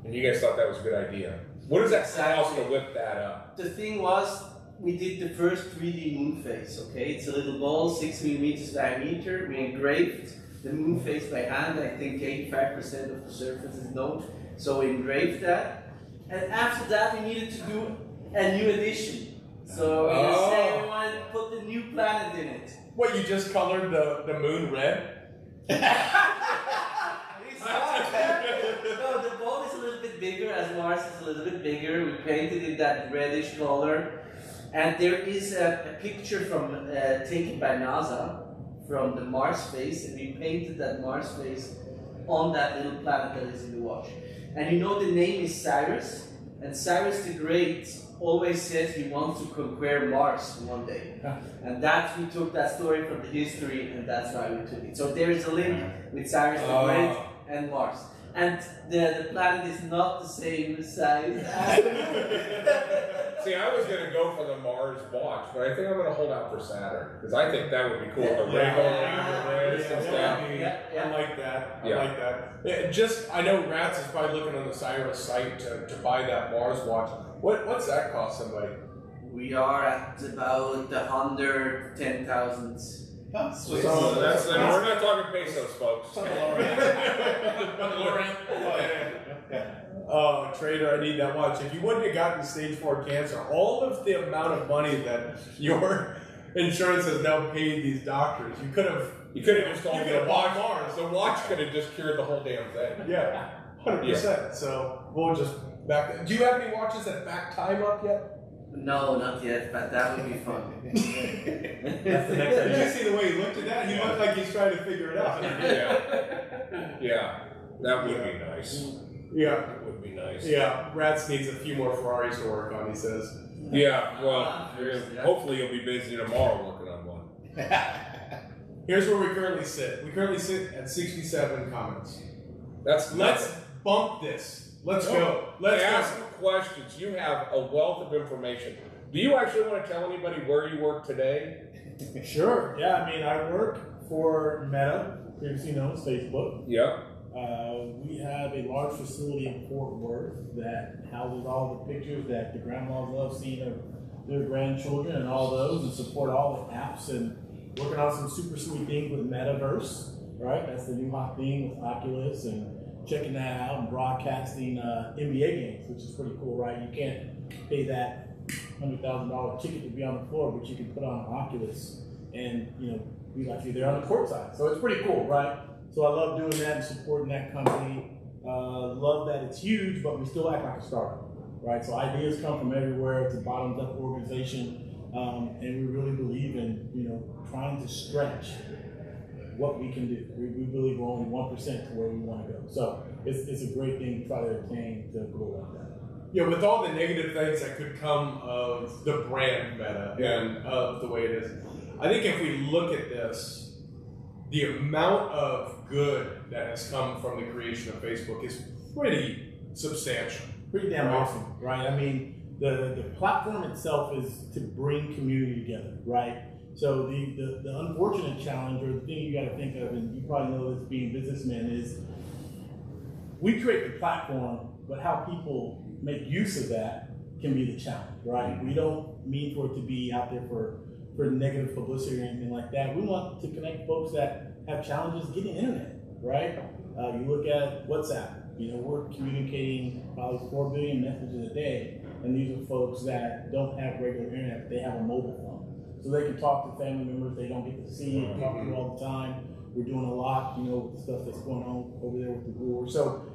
And you guys thought that was a good idea. What does that cost to whip that up? The thing was, we did the first 3D moon phase, okay? It's a little ball, 6 millimeters diameter. We engraved the moon phase by hand. I think 85% of the surface is known. So we engraved that. And after that, we needed to do a new edition. So we said we wanted to put the new planet in it. What, you just colored the moon red? No, the ball is a little bit bigger, as Mars is a little bit bigger. We painted it that reddish color. And there is a picture from taken by NASA from the Mars phase, and we painted that Mars phase on that little planet that is in the watch. And you know the name is Cyrus, and Cyrus the Great always said he wants to conquer Mars one day. And that we took that story from the history, and that's why we took it. So there is a link with Cyrus the Great and Mars. And the planet is not the same size as See, I was going to go for the Mars watch, but I think I'm going to hold out for Saturn. Because I think that would be cool. The rainbow and stuff. I like that. I like that. I know Rats is probably looking on the Cyrus site to buy that Mars watch. What's that cost somebody? We are at about 110,000. So that's we're not talking pesos, folks. Oh, trader, I need that watch. If you wouldn't have gotten stage 4 cancer, all of the amount of money that your insurance has now paid these doctors, you could have just told me the watch. Mars. The watch could have just cured the whole damn thing. Yeah, 100%. So we'll just back. Do you have any watches that back time up yet? No, not yet, but that would be fun. That's the next Did you idea. see the way he looked at that? He looked like he's trying to figure it out. Yeah, that would be nice. Yeah. That would be nice. Yeah, Rats needs a few more Ferraris to work on, he says. Yeah, well, hopefully you'll be busy tomorrow working on one. Here's where we currently sit. We currently sit at 67 comments. Let's Bump this. Let's go. Let's ask go. questions. You have a wealth of information. Do you actually want to tell anybody where you work today? Sure. Yeah, I mean, I work for Meta, previously known as Facebook. Yeah. We have a large facility in Fort Worth that houses all the pictures that the grandmas love seeing of their grandchildren and all those, and support all the apps and working on some super sweet things with Metaverse, right? That's the new hot thing with Oculus, and checking that out and broadcasting NBA games, which is pretty cool, right? You can't pay that $100,000 ticket to be on the floor, but you can put on Oculus and, be like you're there on the court side. So it's pretty cool, right? So I love doing that and supporting that company. Love that it's huge, but we still act like a startup, right? So ideas come from everywhere. It's a bottoms-up organization, and we really believe in, trying to stretch what we can do. We believe we're only 1% to where we want to go. So it's a great thing to try to attain to go like that. Yeah, with all the negative things that could come of the brand meta and of the way it is, I think if we look at this, the amount of good that has come from the creation of Facebook is pretty substantial. Pretty damn awesome, right? I mean, the platform itself is to bring community together, right? So the unfortunate challenge, or the thing you got to think of, and you probably know this being businessmen, is we create the platform, but how people make use of that can be the challenge, right? We don't mean for it to be out there for negative publicity or anything like that. We want to connect folks that have challenges getting internet, right? You look at WhatsApp, we're communicating probably 4 billion messages a day, and these are folks that don't have regular internet, but they have a mobile phone. So they can talk to family members they don't get to see and talk to all the time. We're doing a lot, with the stuff that's going on over there with the brewers. So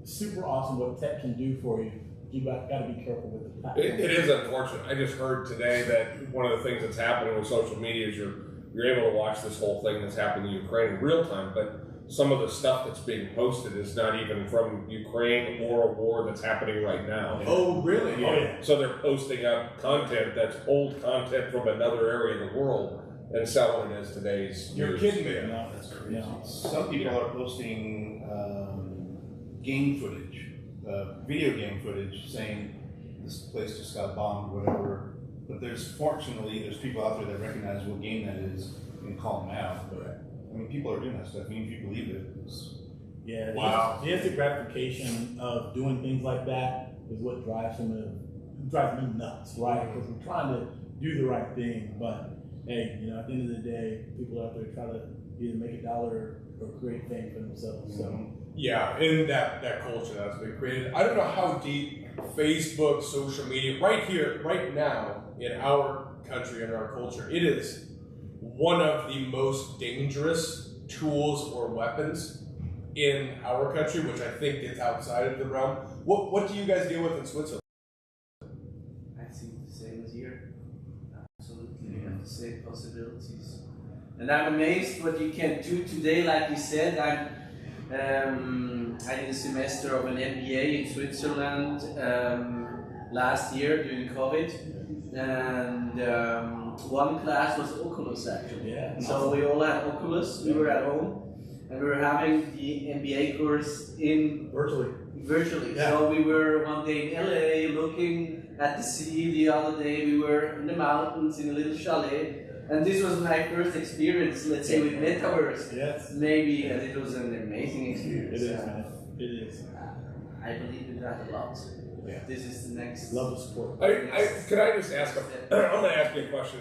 super awesome what tech can do for you. You got to be careful with the platform. It is unfortunate. I just heard today that one of the things that's happening with social media is you're able to watch this whole thing that's happening in Ukraine in real time, but some of the stuff that's being posted is not even from Ukraine or a war that's happening right now. Oh, really? Yeah. Oh, yeah. So they're posting up content that's old content from another area of the world and selling it as today's You're news. kidding me. Yeah. No, that's crazy. Some people are posting game footage, video game footage, saying this place just got bombed or whatever. But there's people out there that recognize what game that is and call them out. But I mean, people are doing that stuff. I mean, if you believe it, Yeah, wow. The instant gratification of doing things like that is what drives me nuts, right? Because we're trying to do the right thing, but hey, at the end of the day, people out there try to either make a dollar or create fame for themselves. So Yeah, in that culture that's been created. I don't know how deep Facebook, social media, right here, right now, in our country and our culture, it is one of the most dangerous tools or weapons in our country, which I think gets outside of the realm. What do you guys deal with in Switzerland? I think the same as here. Absolutely, you have the same possibilities. And I'm amazed what you can do today. Like you said, I did a semester of an MBA in Switzerland last year during COVID, and one class was Oculus actually. yeah, So we all had Oculus. We were at home, and we were having the MBA course in virtually. Yeah. So we were one day in LA looking at the sea. The other day we were in the mountains in a little chalet. And this was my first experience, let's say, with Metaverse. Yes. Maybe, and it was an amazing experience. It is, man. It is. I believe in that a lot. Yeah. This is the next. Love the sport. Could I just ask? I'm going to ask you a question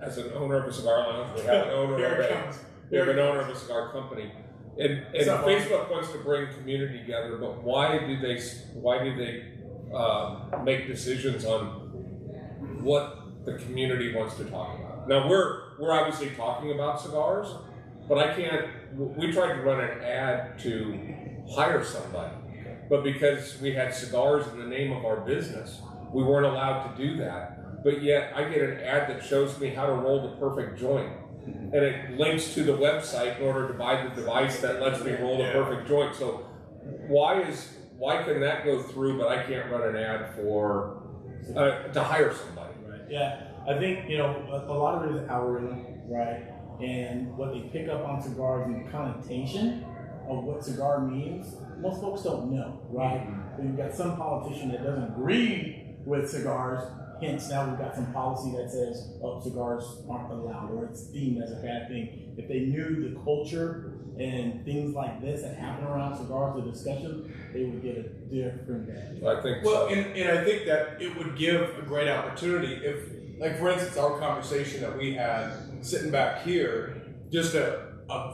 as an owner of a cigar lounge. We have an owner of a cigar company, and Facebook wants to bring community together. But why do they make decisions on what the community wants to talk about? Now we're obviously talking about cigars, but I can't. We tried to run an ad to hire somebody, but because we had cigars in the name of our business, we weren't allowed to do that. But yet I get an ad that shows me how to roll the perfect joint, and it links to the website in order to buy the device that lets me roll the perfect joint. So why can that go through, but I can't run an ad for to hire somebody? Right. Yeah. I think, a lot of it is algorithm, right? And what they pick up on cigars and the connotation of what cigar means, most folks don't know, right? So you've got some politician that doesn't agree with cigars, hence now we've got some policy that says, cigars aren't allowed, or it's deemed as a bad thing. If they knew the culture and things like this that happen around cigars, the discussion, they would get a different advantage. I think Well, so. and I think that it would give a great opportunity if, like for instance, our conversation that we had sitting back here, just a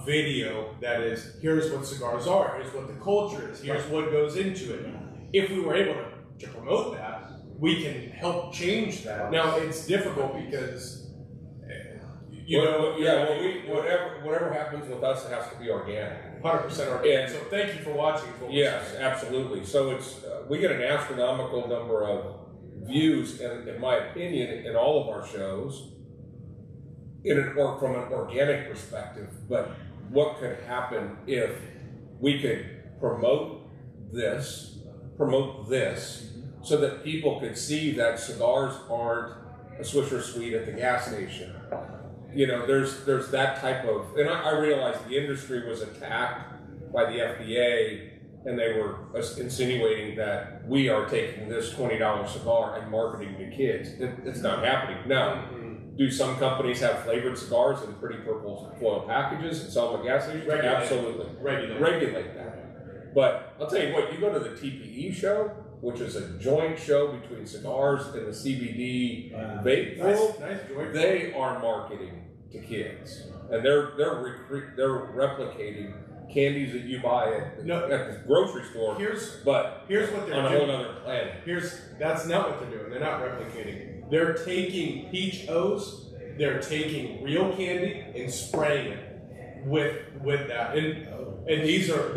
video that is, here's what cigars are, here's what the culture is, here's what goes into it. If we were able to promote that, we can help change that. Now, it's difficult because, whatever happens with us, it has to be organic. 100% organic. So thank you for watching. Yes, absolutely. So it's we get an astronomical number of views, and in my opinion, in all of our shows. from an organic perspective, but what could happen if we could promote this so that people could see that cigars aren't a Swisher Sweet at the gas station. You know, there's that type of, and I realized the industry was attacked by the FDA, and they were insinuating that we are taking this $20 cigar and marketing to kids. It's not happening. Now, do some companies have flavored cigars in pretty purple foil packages and sell them at gas stations? Absolutely. Regulate that. But I'll tell you what, you go to the TPE show, which is a joint show between cigars and the CBD vape world, they are marketing to kids. And they're replicating candies that you buy at the grocery store. Here's what they're doing. On a whole other planet. That's not what they're doing. They're not replicating. They're taking peach O's, they're taking real candy and spraying it with that. And these are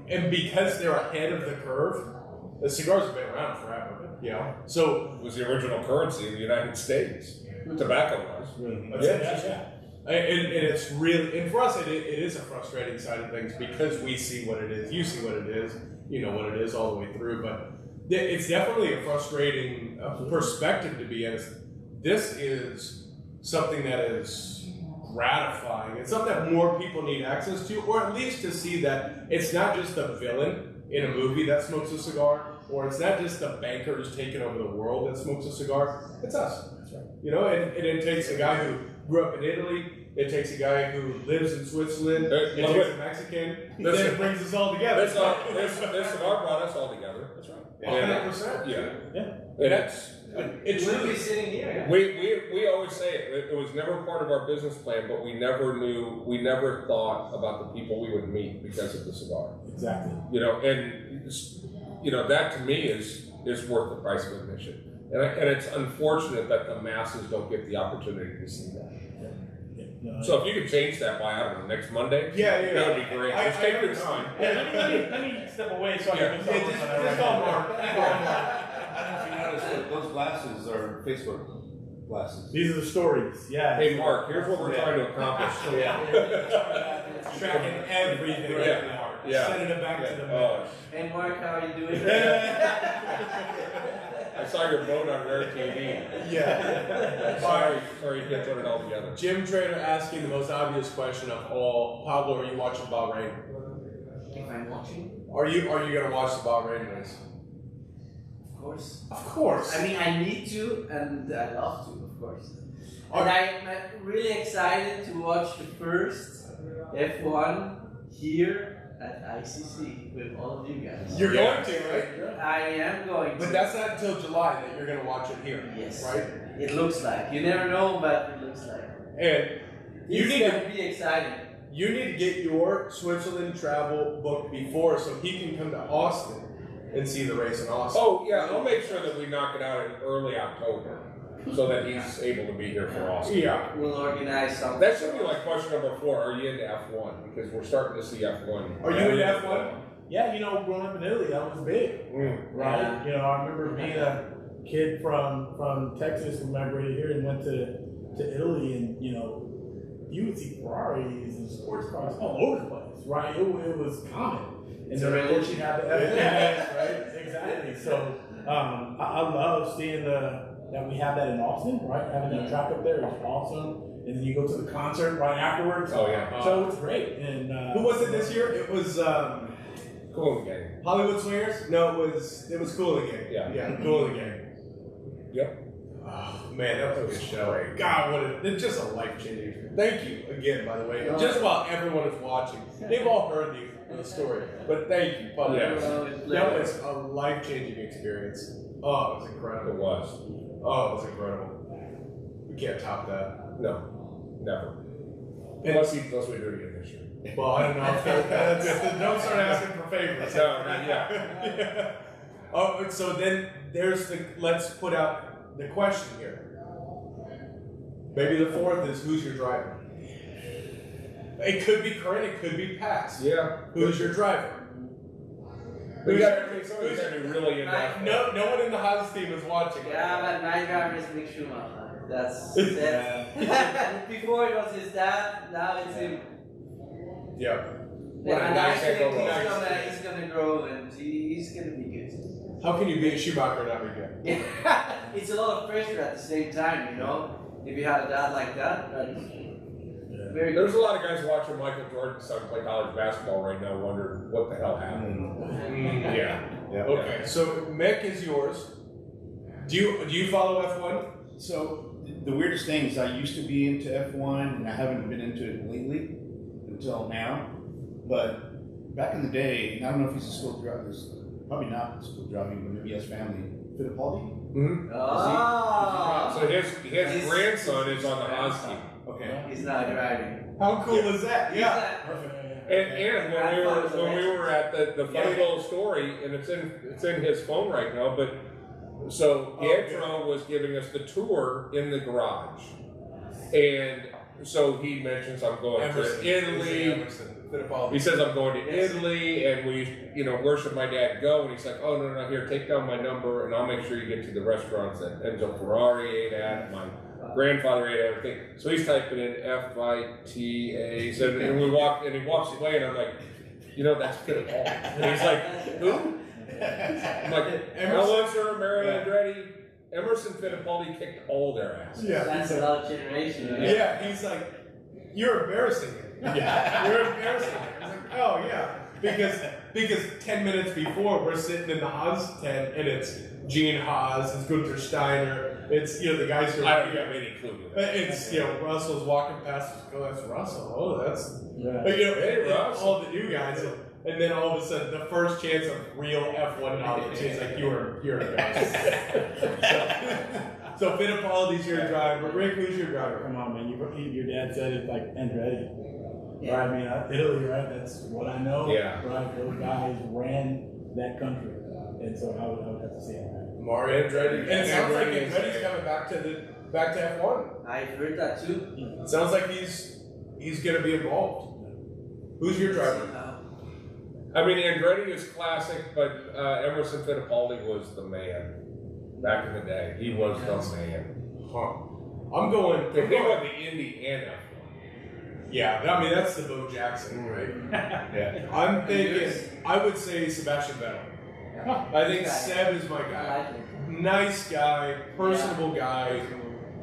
and because they're ahead of the curve, the cigars have been around forever. You know, so it was the original currency in the United States. Tobacco was. Yeah. And it's really, and for us, it is a frustrating side of things because we see what it is, you see what it is, you know what it is all the way through. But it's definitely a frustrating perspective to be in. This is something that is gratifying. It's something that more people need access to, or at least to see that it's not just the villain in a movie that smokes a cigar, or it's not just the banker who's taking over the world that smokes a cigar. It's us. That's right. You know, and it takes a guy who grew up in Italy. It takes a guy who lives in Switzerland. It takes a Mexican. Then it brings us all together. This cigar brought us all together. That's right. 100%. Yeah. And it's really sitting here. We always say it was never part of our business plan, but we never thought about the people we would meet because of the cigar. Exactly. You know, and you know that to me is worth the price of admission. And it's unfortunate that the masses don't get the opportunity to see that. So if you could change that by, I don't know, next Monday, that would be great. Just take your time. Let me step away so I can just call Mark. I don't know if you noticed, but those glasses are Facebook glasses. These are the stories. Yeah. Hey Mark, here's what we're trying to accomplish. Tracking everything. Sending it back to the man. Hey Mark, how are you doing? I saw your boat on Rare TV. Yeah. Sorry you can't put it all together. Jim Trader asking the most obvious question of all. Pablo, are you watching Bahrain? If I'm watching? Are you gonna watch the Bahrain race? Of course. Of course. I mean, I need to, and I love to, of course. And I'm really excited to watch the first F1 here at ICC with all of you guys. You're going to, right? I am going to. But that's not until July that you're going to watch it here. Yes. Right? It looks like. You never know, but it looks like. And you need to be excited. You need to get your Switzerland travel booked before so he can come to Austin and see the race in Austin. Oh, yeah. I'll make sure that we knock it out in early October so that he's able to be here for Austin. Yeah. We'll organize something. That should be like question number 4. Are you into F1? Because we're starting to see F1. Are you into F1? Yeah, you know, growing up in Italy, that was big. Right? Yeah. You know, I remember being a kid from Texas who migrated here and went to Italy, and, you know, you would see Ferraris and sports cars all over the place, right? It was common. And then, of course, you have the F1, right? Exactly. So I love seeing that we have that in Austin, right? Having that track up there is awesome. And then you go to the concert right afterwards. Oh, yeah. So it's great. And who was it this year? It was Cool Gang. Hollywood Swingers? No, it was Cool Gang. Yeah. Cool Gang. Yep. Oh, man, that was a good show. God, it's just a life-changing experience. Thank you again, by the way. Just while everyone is watching, they've all heard the story, but thank you, Paul. Yeah. That was a life-changing experience. Oh, it was incredible. It was. Oh, it was incredible. We can't top that. No, never. Unless we do it again this year. Well, I don't know. Don't start asking for favors. No, yeah. Oh, so then there's let's put out the question here. Maybe the 4th is who's your driver? It could be current, it could be past. Yeah. Who's your driver? Who's got to be really in that? No one in the Haas team is watching. Yeah, but my driver is Mick Schumacher. That's that. Before it was his dad, now it's him. Yeah. And I think nice. he's gonna grow and he's gonna be good. How can you be a Schumacher and not be good? It's a lot of pressure at the same time, you know. If you had a dad like that, that's very good. There's a lot of guys watching Michael Jordan's son play college basketball right now, wondering what the hell happened. Yeah. Okay. So Mick is yours. Do you follow F1? So the weirdest thing is I used to be into F1 and I haven't been into it lately until now. But back in the day, and I don't know if he's still driving, probably not still driving, but maybe he has family. Fittipaldi? Mm-hmm. So his grandson is on the Haas team. Okay. He's not driving. How cool is that? Yeah. And when we were at the funny little story, and it's in his phone right now, but so Pietro was giving us the tour in the garage, and so he mentions I'm going to Italy. He says I'm going to Italy, and where should my dad go? And he's like, oh no, here, take down my number, and I'll make sure you get to the restaurants that Enzo Ferrari ate at, my grandfather ate at, everything. So he's typing in FITA, and he walks away, and I'm like, that's good. And he's like, who? I'm like, Emerson, Mario Andretti, Emerson Fittipaldi kicked all their ass. Yeah, that's a lot of generation. Yeah, he's like, you're embarrassing me. Yeah, you're embarrassing me. He's like, oh yeah, because 10 minutes before we're sitting in the Haas tent and it's Gene Haas, it's Gunther Steiner, it's the guys who I don't have any clue. It's Russell's walking past. Oh, that's Russell. Oh, that's hey, Russell. All the new guys. And then all of a sudden, the first chance of real F1 knowledge is like you're a guy. So Fittipaldi's your driver. Rick, who's your driver? Come on, man. Your dad said it like Andretti. Yeah. Right? I mean, Italy, right? That's what I know. Yeah. Right? Those guys ran that country. And so I would have to say that. Mario Andretti. And it sounds like Andretti's coming back to F1. I've heard that too. It sounds like he's going to be involved. Who's your driver? I mean, Andretti is classic, but Emerson Fittipaldi was the man back in the day. He was the man. I'm going. He won the Indy and F1. Yeah, I mean that's the Bo Jackson, right? Yeah. I'm thinking. I would say Sebastian Vettel. I think Seb is my guy. Nice guy, personable guy.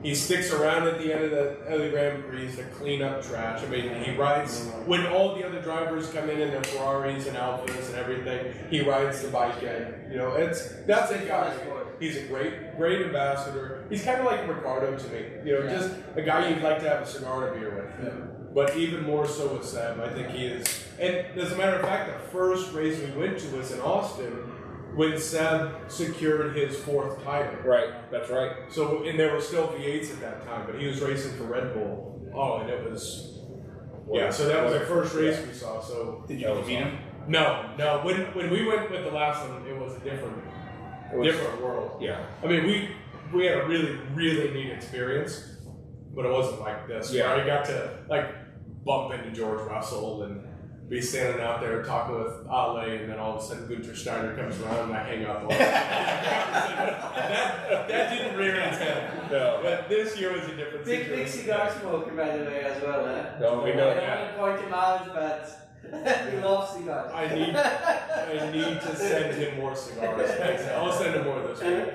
He sticks around at the end of the Grand Prix to clean up trash. I mean, he rides when all the other drivers come in their Ferraris and Alphas and everything. He rides the bike in. That's a guy. He's a great ambassador. He's kind of like Ricardo to me. Just a guy you'd like to have a cigar and a beer with. Yeah. But even more so with Seb, I think he is. And as a matter of fact, the first race we went to was in Austin, when Seb secured his 4th title. Right, that's right. So, and there were still V8s at that time, but he was racing for Red Bull. Oh, and it was, so that was the first race we saw. So did you beat him? No. When we went with the last one, it was a different world. Yeah. I mean, we had a really, really neat experience, but it wasn't like this. Yeah. Where I got to bump into George Russell and be standing out there talking with Ale, and then all of a sudden Gunther Steiner comes around and I hang up on him. that didn't rear its head. No. But this year was a different situation. Big cigar smoker, by the way, as well. No, we know I that. don't want to point him out, but he loves cigars. I need to send him more cigars. I'll send him more this week.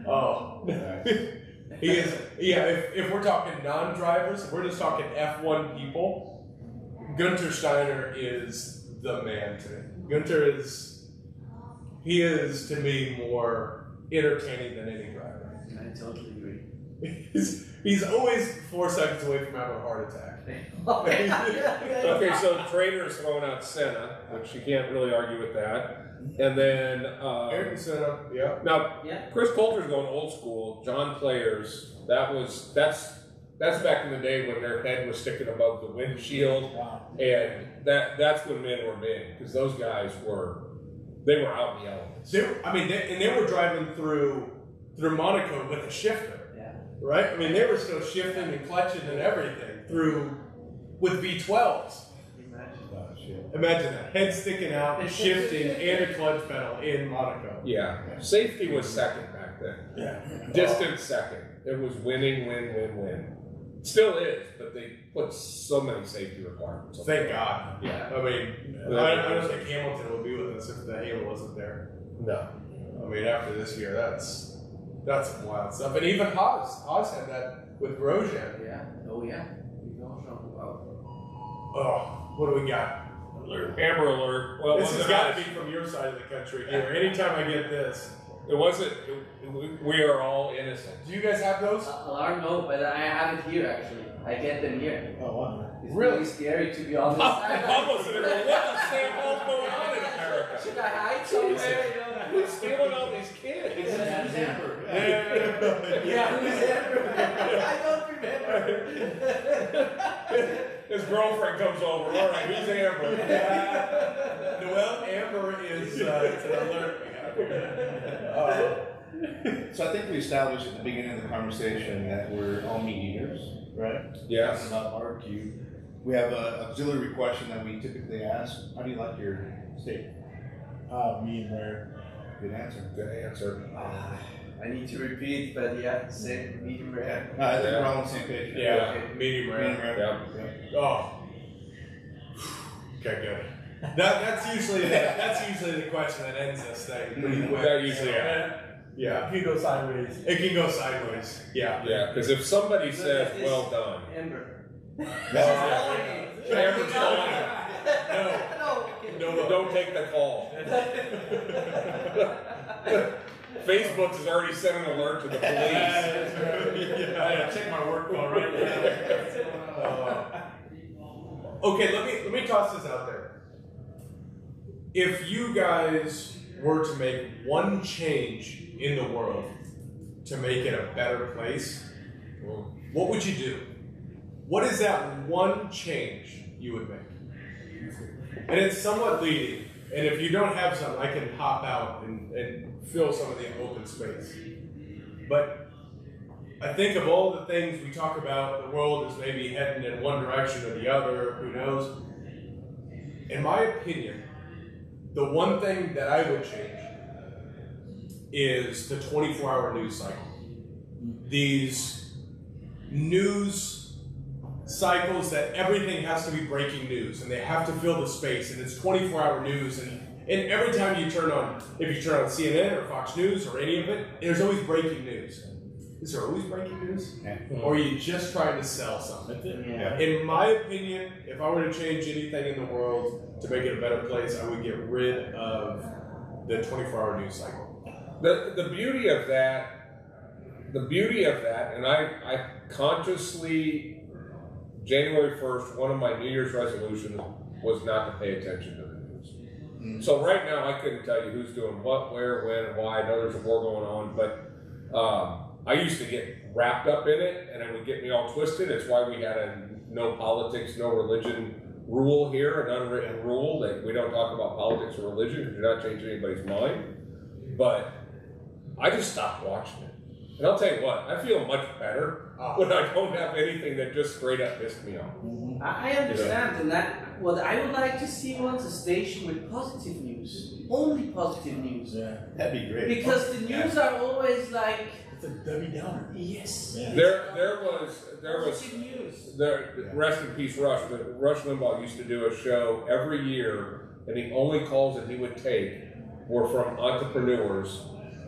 Oh. He is, if we're talking non-drivers, if we're just talking F1 people, Gunther Steiner is the man to me. Gunther is to me more entertaining than any driver. I totally agree. He's always 4 seconds away from having a heart attack. Okay, so Trader's throwing out Senna, which you can't really argue with that. And then Ayrton Senna, yeah. Now, Chris Coulter's going old school. John Players, that's back in the day when their head was sticking above the windshield, and that's when men were men, because those guys were out in the elements. They were driving through Monaco with a shifter. Right? I mean, they were still shifting and clutching and everything with V12s. Imagine that. Head sticking out, shifting, and a clutch pedal in Monaco. Yeah. Safety was second back then. Yeah. Distant second. It was winning, win. Still is, but they put so many safety requirements on Thank it. God. Yeah. I mean, I don't think Hamilton would be with us if the Halo wasn't there. No. I mean, after this year, that's some wild stuff. And even Haas had that with Grosjean. Yeah. Oh yeah. Oh, what do we got? Amber alert. Well, This has got to be from your side of the country here. Anytime I get this. It wasn't. We are all innocent. Do you guys have those? Alarm, no, but I have it here actually. I get them here. Oh, wow. It's Really? really scary to be honest. Pablo's in there. What the Sam hell's going on in America? Should I hide somewhere? Who's stealing all these kids? Who's Amber? Yeah. Yeah, who's Amber? I don't remember. His girlfriend comes over. All right, who's Amber? Noel, Amber is it's an alert. So I think we established at the beginning of the conversation that we're all meat eaters, right? Yes. Talking about barbecue. We have an auxiliary question that we typically ask. How do you like your steak? Medium rare. Good answer. Good answer. I need to repeat, but yeah, same medium rare. I think we're all on the same page. Yeah, medium rare. Medium rare. Yeah. Oh. Okay, good. That's usually the question that ends this thing. Pretty quick. That usually, Yeah. It can go sideways. It can go sideways. Yeah. Yeah, because if somebody says, "Well done," Amber. Amber's calling it. No. Don't take the call. Facebook has already sent an alert to the police. I gotta check my work phone right now. Okay, let me toss this out there. If you guys were to make one change in the world to make it a better place, what would you do? What is that one change you would make? And it's somewhat leading. And if you don't have some, I can hop out and fill some of the open space. But I think of all the things we talk about, the world is maybe heading in one direction or the other, who knows? In my opinion, the one thing that I would change is the 24-hour news cycle. These news cycles that everything has to be breaking news and they have to fill the space and it's 24-hour news and every time you turn on, if you turn on CNN or Fox News or any of it, there's always breaking news. Is there always breaking news? Yeah. Or are you just trying to sell something? Yeah. In my opinion, if I were to change anything in the world to make it a better place, I would get rid of the 24-hour news cycle. The beauty of that, and I consciously, January 1st, one of my New Year's resolutions was not to pay attention to the news. So right now, I couldn't tell you who's doing what, where, when, and why. I know there's a war going on, but I used to get wrapped up in it, and it would get me all twisted. It's why we had a no politics, no religion rule here, an unwritten rule that we don't talk about politics or religion because you're not changing anybody's mind. But I just stopped watching it. And I'll tell you what, I feel much better when I don't have anything that just straight up pissed me off. I understand, and that what I would like to see was a station with positive news, only positive news. Yeah. That'd be great. Because the news are always like, It's a Debbie Downer. yes. Yeah. There was positive news. rest in peace, Rush. But Rush Limbaugh used to do a show every year, and the only calls that he would take were from entrepreneurs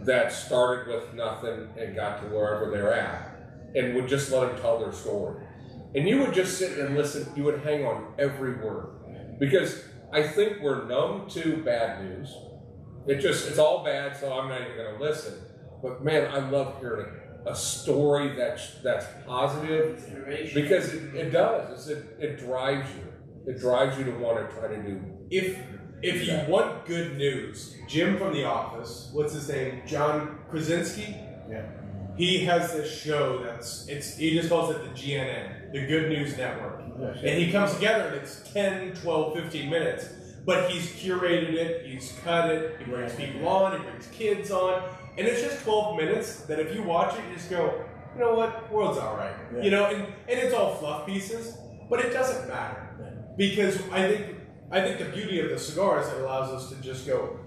that started with nothing and got to wherever they're at, and would just let them tell their story. And you would just sit and listen. You would hang on every word, because I think we're numb to bad news. It's all bad, so I'm not even going to listen. But man, I love hearing a story that's positive, because it does. It drives you. It drives you to want to try to do. If you want good news, Jim from The Office, what's his name? John Krasinski? Yeah. He has this show he just calls it the GNN, the Good News Network. And he comes together and it's 10, 12, 15 minutes. But he's curated it, he's cut it, he brings people on, he brings kids on. And it's just 12 minutes that if you watch it, you just go, you know what, world's all right. Yeah. You know, and it's all fluff pieces, but it doesn't matter. Because I think I think the beauty of the cigar is it allows us to just go,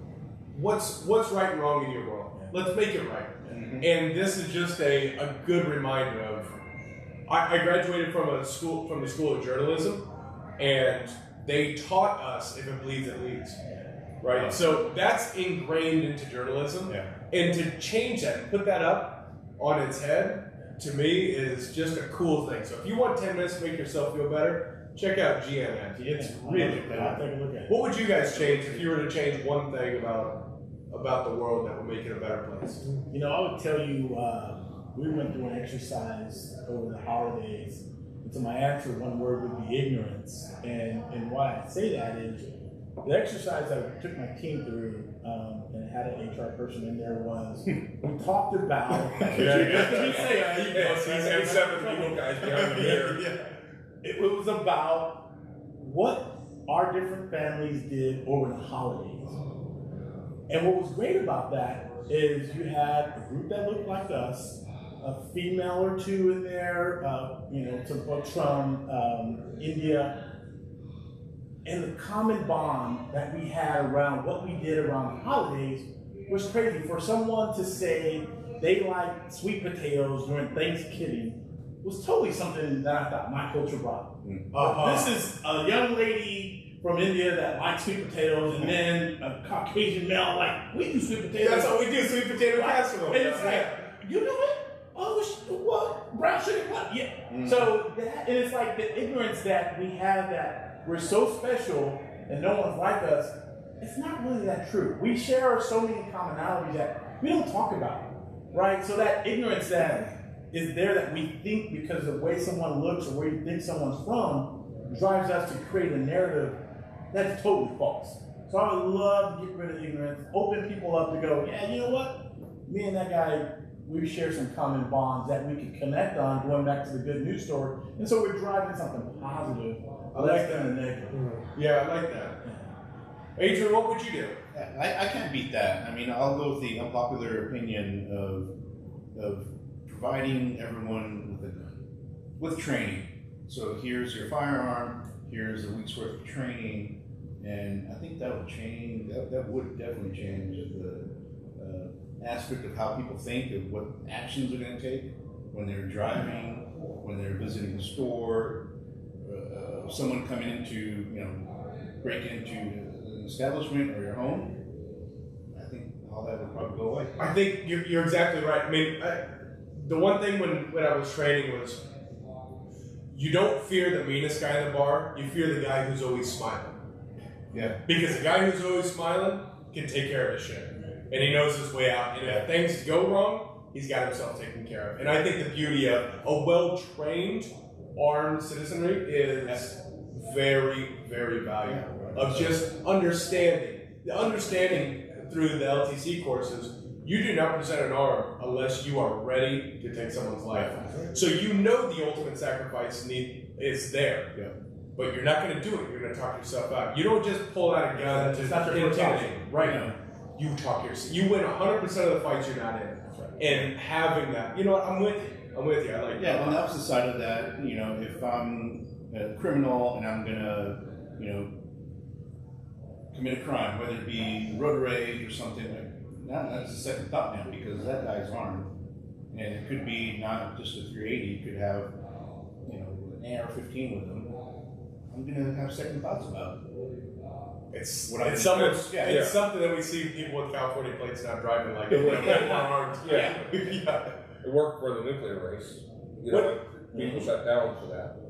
what's right and wrong in your world? Let's make it right. And this is just a good reminder of. I graduated from the School of Journalism, and they taught us if it bleeds, it leads. Right? So that's ingrained into journalism. Yeah. And to change that and put that up on its head, to me, is just a cool thing. So if you want 10 minutes to make yourself feel better, check out GMN. It's really good. I'll take a look at it. What would you guys change if you were to change one thing about the world that would make it a better place? You know, I would tell you, we went through an exercise over the holidays. And so my answer, one word, would be ignorance. And why I say that is, the exercise I took my team through, and had an HR person in there, was we talked about. It was about what our different families did over the holidays. And what was great about that is you had a group that looked like us, a female or two in there, some folks from India. And the common bond that we had around what we did around the holidays was crazy. For someone to say they like sweet potatoes during Thanksgiving was totally something that I thought my culture brought. This is a young lady from India that likes sweet potatoes, and then a Caucasian male like, we do sweet potatoes. That's how we do sweet potato casserole. And it's like, you know what? Oh, what? Brown sugar? What? Yeah. So that, and it's like the ignorance that we have, that we're so special and no one's like us. It's not really that true. We share so many commonalities that we don't talk about, right? So that ignorance that is there, that we think because of the way someone looks or where you think someone's from, drives us to create a narrative that's totally false. So I would love to get rid of ignorance, open people up to go, yeah, you know what? Me and that guy, we share some common bonds that we can connect on, going back to the good news story. And so we're driving something positive. I like that. Yeah, I like that. Adrian, what would you do? I can't beat that. I mean, I'll go with the unpopular opinion of providing everyone with training. So here's your firearm, here's a week's worth of training, and I think that would change. That would definitely change the aspect of how people think of what actions they're going to take when they're driving, when they're visiting the store. Someone coming into, break into an establishment or your home, I think all that would probably go away. I think you're exactly right. I mean, the one thing when I was training was, you don't fear the meanest guy in the bar, you fear the guy who's always smiling. Yeah. Because the guy who's always smiling can take care of his shit. And he knows his way out. And if things go wrong, he's got himself taken care of. And I think the beauty of a well-trained armed citizenry is very, very valuable. Of just understanding. The understanding through the LTC courses, you do not present an arm unless you are ready to take someone's life. So you know the ultimate sacrifice is there. Yeah. But you're not going to do it. You're going to talk yourself out. You don't just pull out a gun to intimidate. Right now. You talk yourself. You win 100% of the fights you're not in. And having that, you know what, I'm with you. I like that. Yeah, on the opposite side of that, if I'm a criminal and I'm gonna, commit a crime, whether it be road rage or something, that's a second thought now, because that guy's armed, and it could be not just a 380, you could have, an AR-15 with him. I'm gonna have second thoughts about it. It's something that we see people with California plates now driving like armed. Yeah. It worked for the nuclear race. People shut down for that.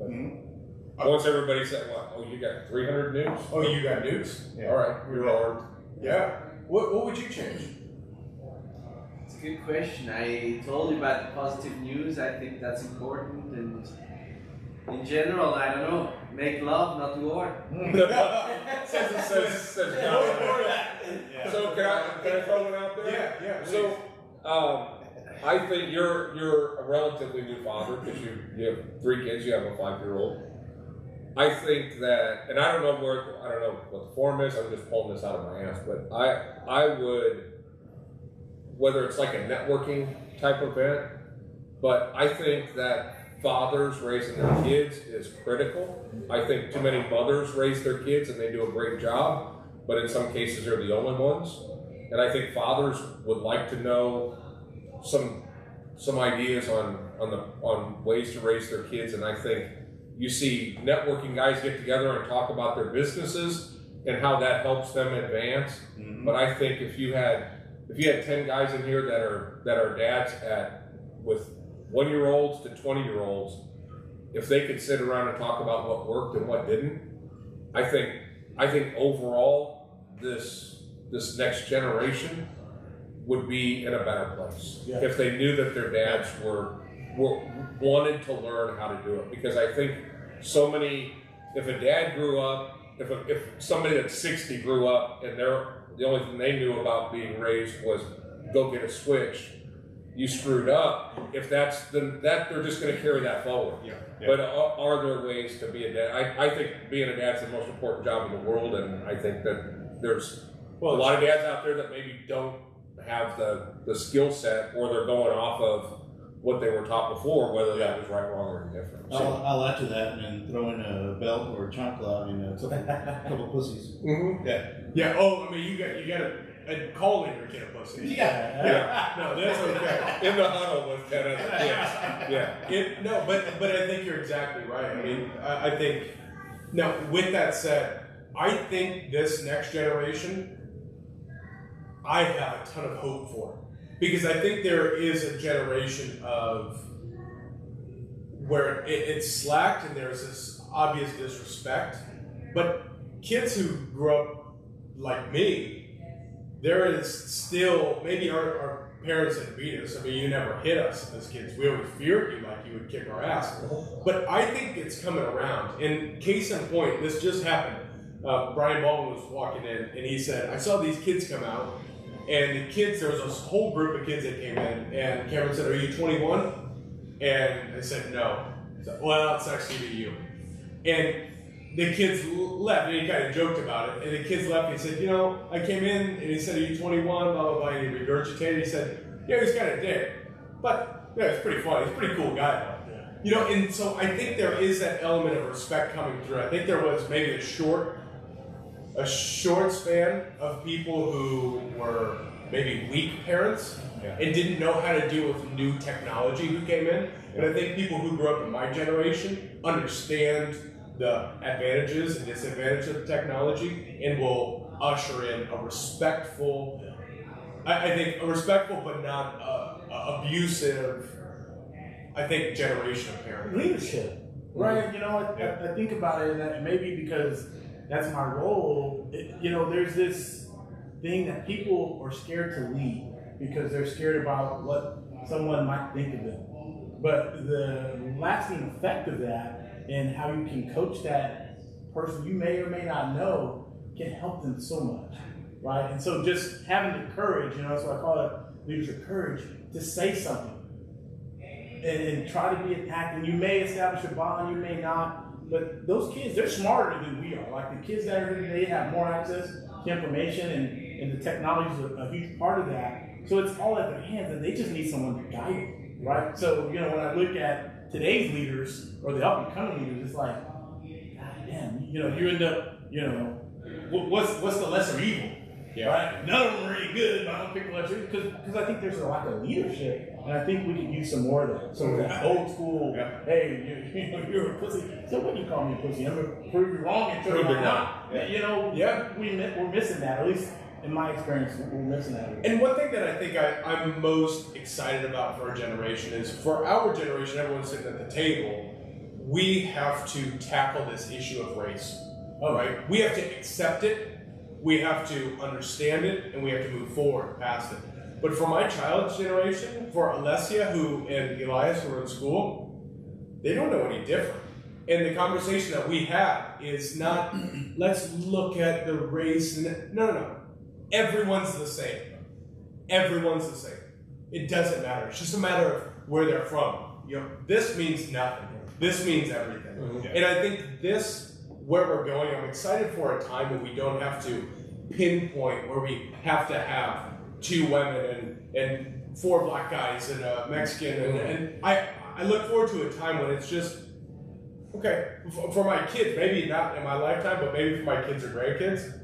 But once everybody said, "Oh, you got 300 nukes? Oh, you got nukes? Yeah. All right, you're armed." Yeah. What would you change? It's a good question. I told you about the positive news. I think that's important, and in general, I don't know. Make love, not war. says So can I throw one out there? Yeah. So I think you're a relatively new father, because you have 3 kids. You have a 5-year-old. I think that, and I don't know what the form is. I'm just pulling this out of my ass, but I would, whether it's like a networking type event, but I think that fathers raising their kids is critical. I think too many mothers raise their kids and they do a great job, but in some cases they're the only ones. And I think fathers would like to know some ideas on ways to raise their kids. And I think you see networking guys get together and talk about their businesses and how that helps them advance. Mm-hmm. But I think if you had 10 guys in here that are dads with 1-year-olds to 20-year-olds, if they could sit around and talk about what worked and what didn't, I think overall this next generation would be in a better place if they knew that their dads wanted to learn how to do it. Because I think if a dad grew up, if somebody that's 60 grew up and the only thing they knew about being raised was go get a switch, you screwed up. If that's they're just going to carry that forward. Yeah. But are there ways to be a dad? I think being a dad's the most important job in the world, and I think that there's a lot of dads out there that maybe don't have the skill set, or they're going off of what they were taught before, whether that was right, wrong, or indifferent. I'll add to that and throw in a belt or a chancla and a couple pussies. Mm-hmm. Yeah. Oh, I mean, you got a call in your kid a pussy. Yeah. No, that's okay. In the huddle with 10 other kids. Yeah. But I think you're exactly right. I mean, I think now with that said, I think this next generation, I have a ton of hope for. Because I think there is a generation of where it's slacked and there's this obvious disrespect. But kids who grew up like me, there is still, maybe our parents didn't beat us. I mean, you never hit us as kids. We always feared you like you would kick our ass. But I think it's coming around. And case in point, this just happened. Brian Baldwin was walking in and he said, I saw these kids come out. And the kids, there was a whole group of kids that came in, and Cameron said, are you 21? And I said, no. He said, well, it's actually to you. And the kids left, and he kind of joked about it. And the kids left, and he said, I came in, and he said, are you 21? Blah, blah, blah, and he regurgitated. He said, yeah, he's kind of dick. But, yeah, it's pretty funny. He's a pretty cool guy, though. And so I think there is that element of respect coming through. I think there was maybe a short span of people who were maybe weak parents and didn't know how to deal with new technology who came in. And I think people who grew up in my generation understand the advantages and disadvantages of technology and will usher in a respectful, I think a respectful but not abusive, I think, generation of parents. Leadership, right? I think about it, and maybe because that's my role. There's this thing that people are scared to lead because they're scared about what someone might think of them. But the lasting effect of that and how you can coach that person you may or may not know can help them so much, right? And so just having the courage, that's what I call it, leadership courage, to say something and try to be attacked. And you may establish a bond, you may not. But those kids, they're smarter than we are. Like the kids that are here today have more access to information, and the technology is a huge part of that. So it's all at their hands, and they just need someone to guide them, right? So, when I look at today's leaders or the up-and-coming leaders, it's like, God damn, you end up, what's the lesser evil? Yeah. Right? None of them are really good, but I don't pick the lesser evil because I think there's a lack of leadership. And I think we could use some more of that. So that old school, hey, you're a pussy. So what do you call me a pussy? I'm going to prove you wrong and prove you not. We're missing that. At least in my experience, we're missing that. And one thing that I think I'm most excited about for our generation is, for our generation, everyone's sitting at the table, we have to tackle this issue of race. All right? We have to accept it, we have to understand it, and we have to move forward past it. But for my child's generation, for Alessia and Elias who are in school, they don't know any different. And the conversation that we have is not, let's look at the race. No. Everyone's the same. Everyone's the same. It doesn't matter. It's just a matter of where they're from. This means nothing. This means everything. Mm-hmm. And I think where we're going, I'm excited for a time when we don't have to pinpoint, where we have to have 2 women and 4 black guys and a Mexican, and I look forward to a time when it's just, okay, for my kids, maybe not in my lifetime, but maybe for my kids or grandkids,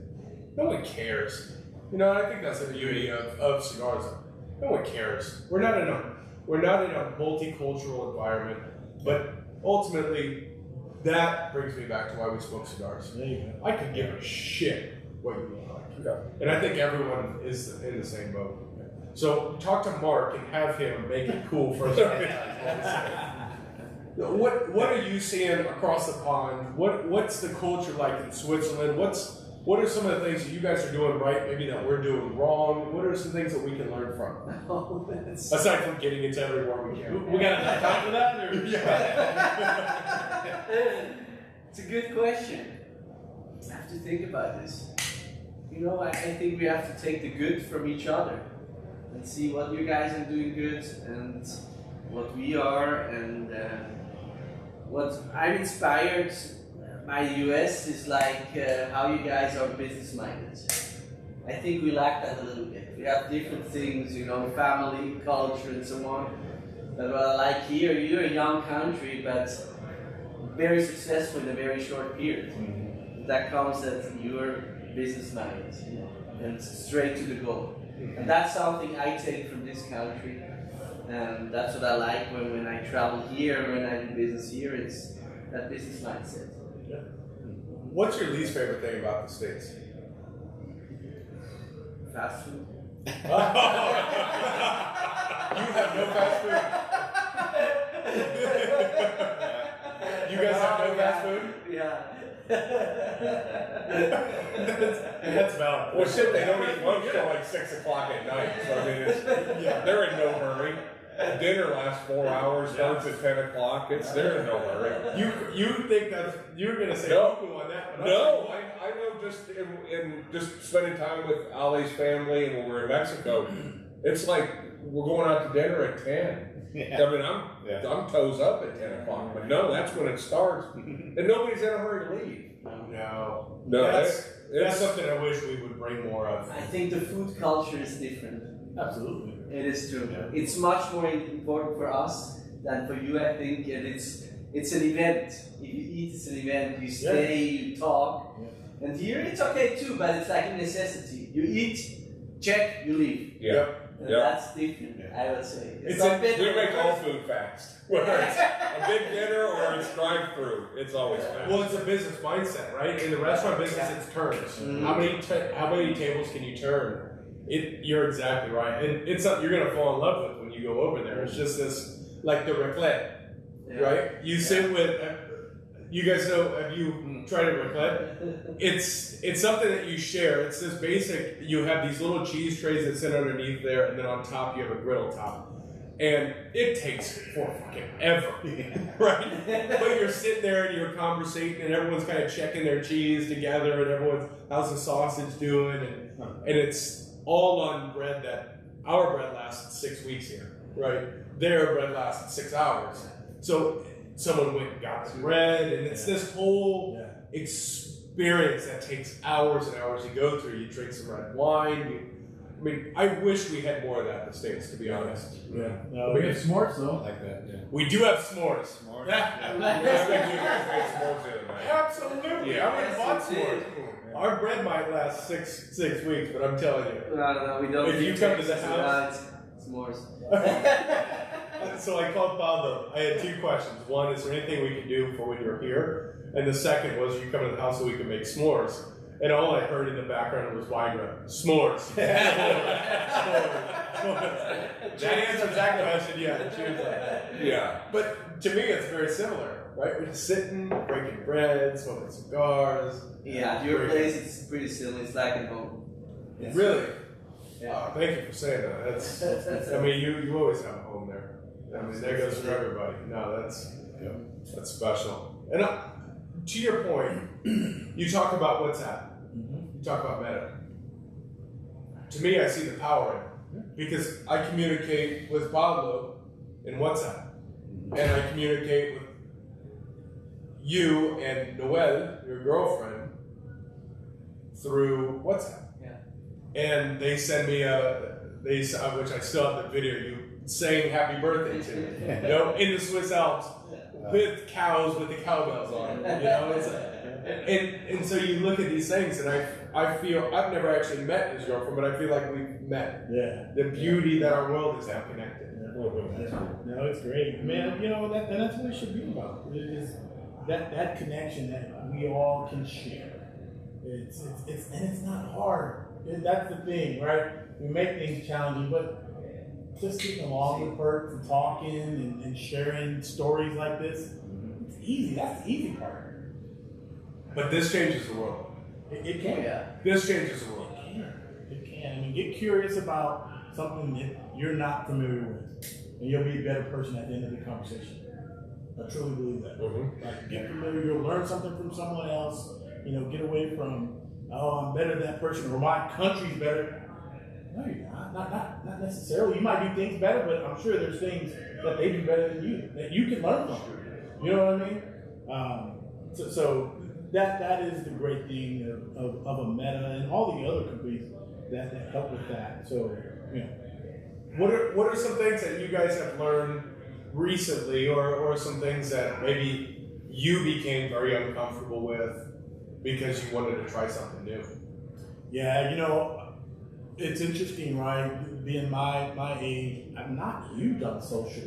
no one cares. You know, I think that's the beauty of cigars. No one cares. We're not in a multicultural environment, but ultimately, that brings me back to why we smoke cigars. There you go. I could give a shit what you look like. And I think everyone is in the same boat. So talk to Mark and have him make it cool for us. What are you seeing across the pond? What's the culture like in Switzerland? What are some of the things that you guys are doing right, maybe that we're doing wrong? What are some things that we can learn from? Aside from getting into every war we can. We got enough time for that? Or? It's a good question. I have to think about this. You know, I think we have to take the good from each other and see what you guys are doing good and what we are, and what I'm inspired by the US is like how you guys are business minded. I think we lack that a little bit. We have different things, you know, family, culture, and so on. But what I like here, you're a young country, but very successful in a very short period. That comes that you're business minded, you know, and straight to the goal. And that's something I take from this country. And that's what I like when I travel here, when I do business here, it's that business mindset. What's your least favorite thing about the States? Fast food. You have no fast food. You guys have no fast food? Yeah. That's valid. Well, shit, they don't eat lunch till like 6 o'clock at night. So I mean, they're in no hurry. Dinner lasts 4 hours, starts at 10 o'clock. They're in no hurry. You think that you're gonna say No. on that? But No, I know just in just spending time with Ali's family and when we're in Mexico, it's like we're going out to dinner at 10. Yeah. I mean, I'm toes up at 10 o'clock, but no, that's when it starts, and nobody's in a hurry to leave. No. That's something I wish we would bring more of. I think the food culture is different. Absolutely. It is true. It's much more important for us than for you, I think, and it's an event. If you eat, it's an event. You stay, you talk, and here it's okay too, but it's like a necessity. You eat, check, you leave. Yeah. And that's different, I would say. We make all food fast. Whether it's a big dinner or it's drive-through, it's always fast. Well, it's a business mindset, right? In the restaurant business, it's turns. How many tables can you turn? You're exactly right, and it's something you're gonna fall in love with when you go over there. It's just this, like the raclette, right? You sit with. You guys know? Have you tried a raclette? It's something that you share. It's this basic. You have these little cheese trays that sit underneath there, and then on top you have a griddle top, and it takes for fucking ever, right? But you're sitting there and you're conversating, and everyone's kind of checking their cheese together, and everyone's how's the sausage doing, and it's all on bread that our bread lasts 6 weeks here, right? Their bread lasts 6 hours. So someone went and got the bread, and it's this whole experience that takes hours and hours to go through. You drink some red wine. I mean, I wish we had more of that in the States, to be honest. Yeah. No, we have s'mores though. I like that, yeah. We do have s'mores. S'mores. Absolutely. Yeah. I would have bought s'mores. Our bread might last six weeks, but I'm telling you. No, we don't. If you come to the house, it's s'mores. So I called Pablo. I had 2 questions. One, is there anything we can do for when you're here? And the second was, you come to the house so we can make s'mores. And all I heard in the background was Viagra. S'mores. S'mores. That answers that question, yeah. She was like that. Yeah. But to me, it's very similar, right? We're just sitting, breaking bread, smoking cigars. Yeah, your place is pretty similar. It's like at home. It's Really? Yeah. Oh, thank you for saying that. That's I mean, you always have a home there. I mean, that goes for everybody. No, that's special. And to your point, you talk about WhatsApp. You talk about Meta. To me, I see the power in it because I communicate with Pablo in WhatsApp, and I communicate with you and Noelle, your girlfriend, through WhatsApp. Yeah. And they send me which I still have the video, you saying happy birthday to, you know, in the Swiss Alps with cows with the cowbells on it, you know. And so you look at these things, and I feel I've never actually met his girlfriend, but I feel like we've met. Yeah. The beauty that our world is now connected. No, it's great, man. You know, and that's what it should be about. It is that connection that we all can share. It's and it's not hard. That's the thing, right? We make things challenging, but just getting along with Bert and talking and sharing stories like this, it's easy. That's the easy part. But this changes the world. It can. Yeah. This changes the world. It can. I mean, get curious about something that you're not familiar with, and you'll be a better person at the end of the conversation. I truly believe that. Like, get familiar. You'll learn something from someone else. You know, get away from, oh, I'm better than that person, or my country's better. No, you're not. Not necessarily. You might do things better, but I'm sure there's things that they do better than you that you can learn from. You know what I mean? So that is the great thing of a meta and all the other companies that help with that. So, you know. What are some things that you guys have learned recently, or some things that maybe you became very uncomfortable with because you wanted to try something new? Yeah, you know, it's interesting, right? Being my age, I'm not huge on social,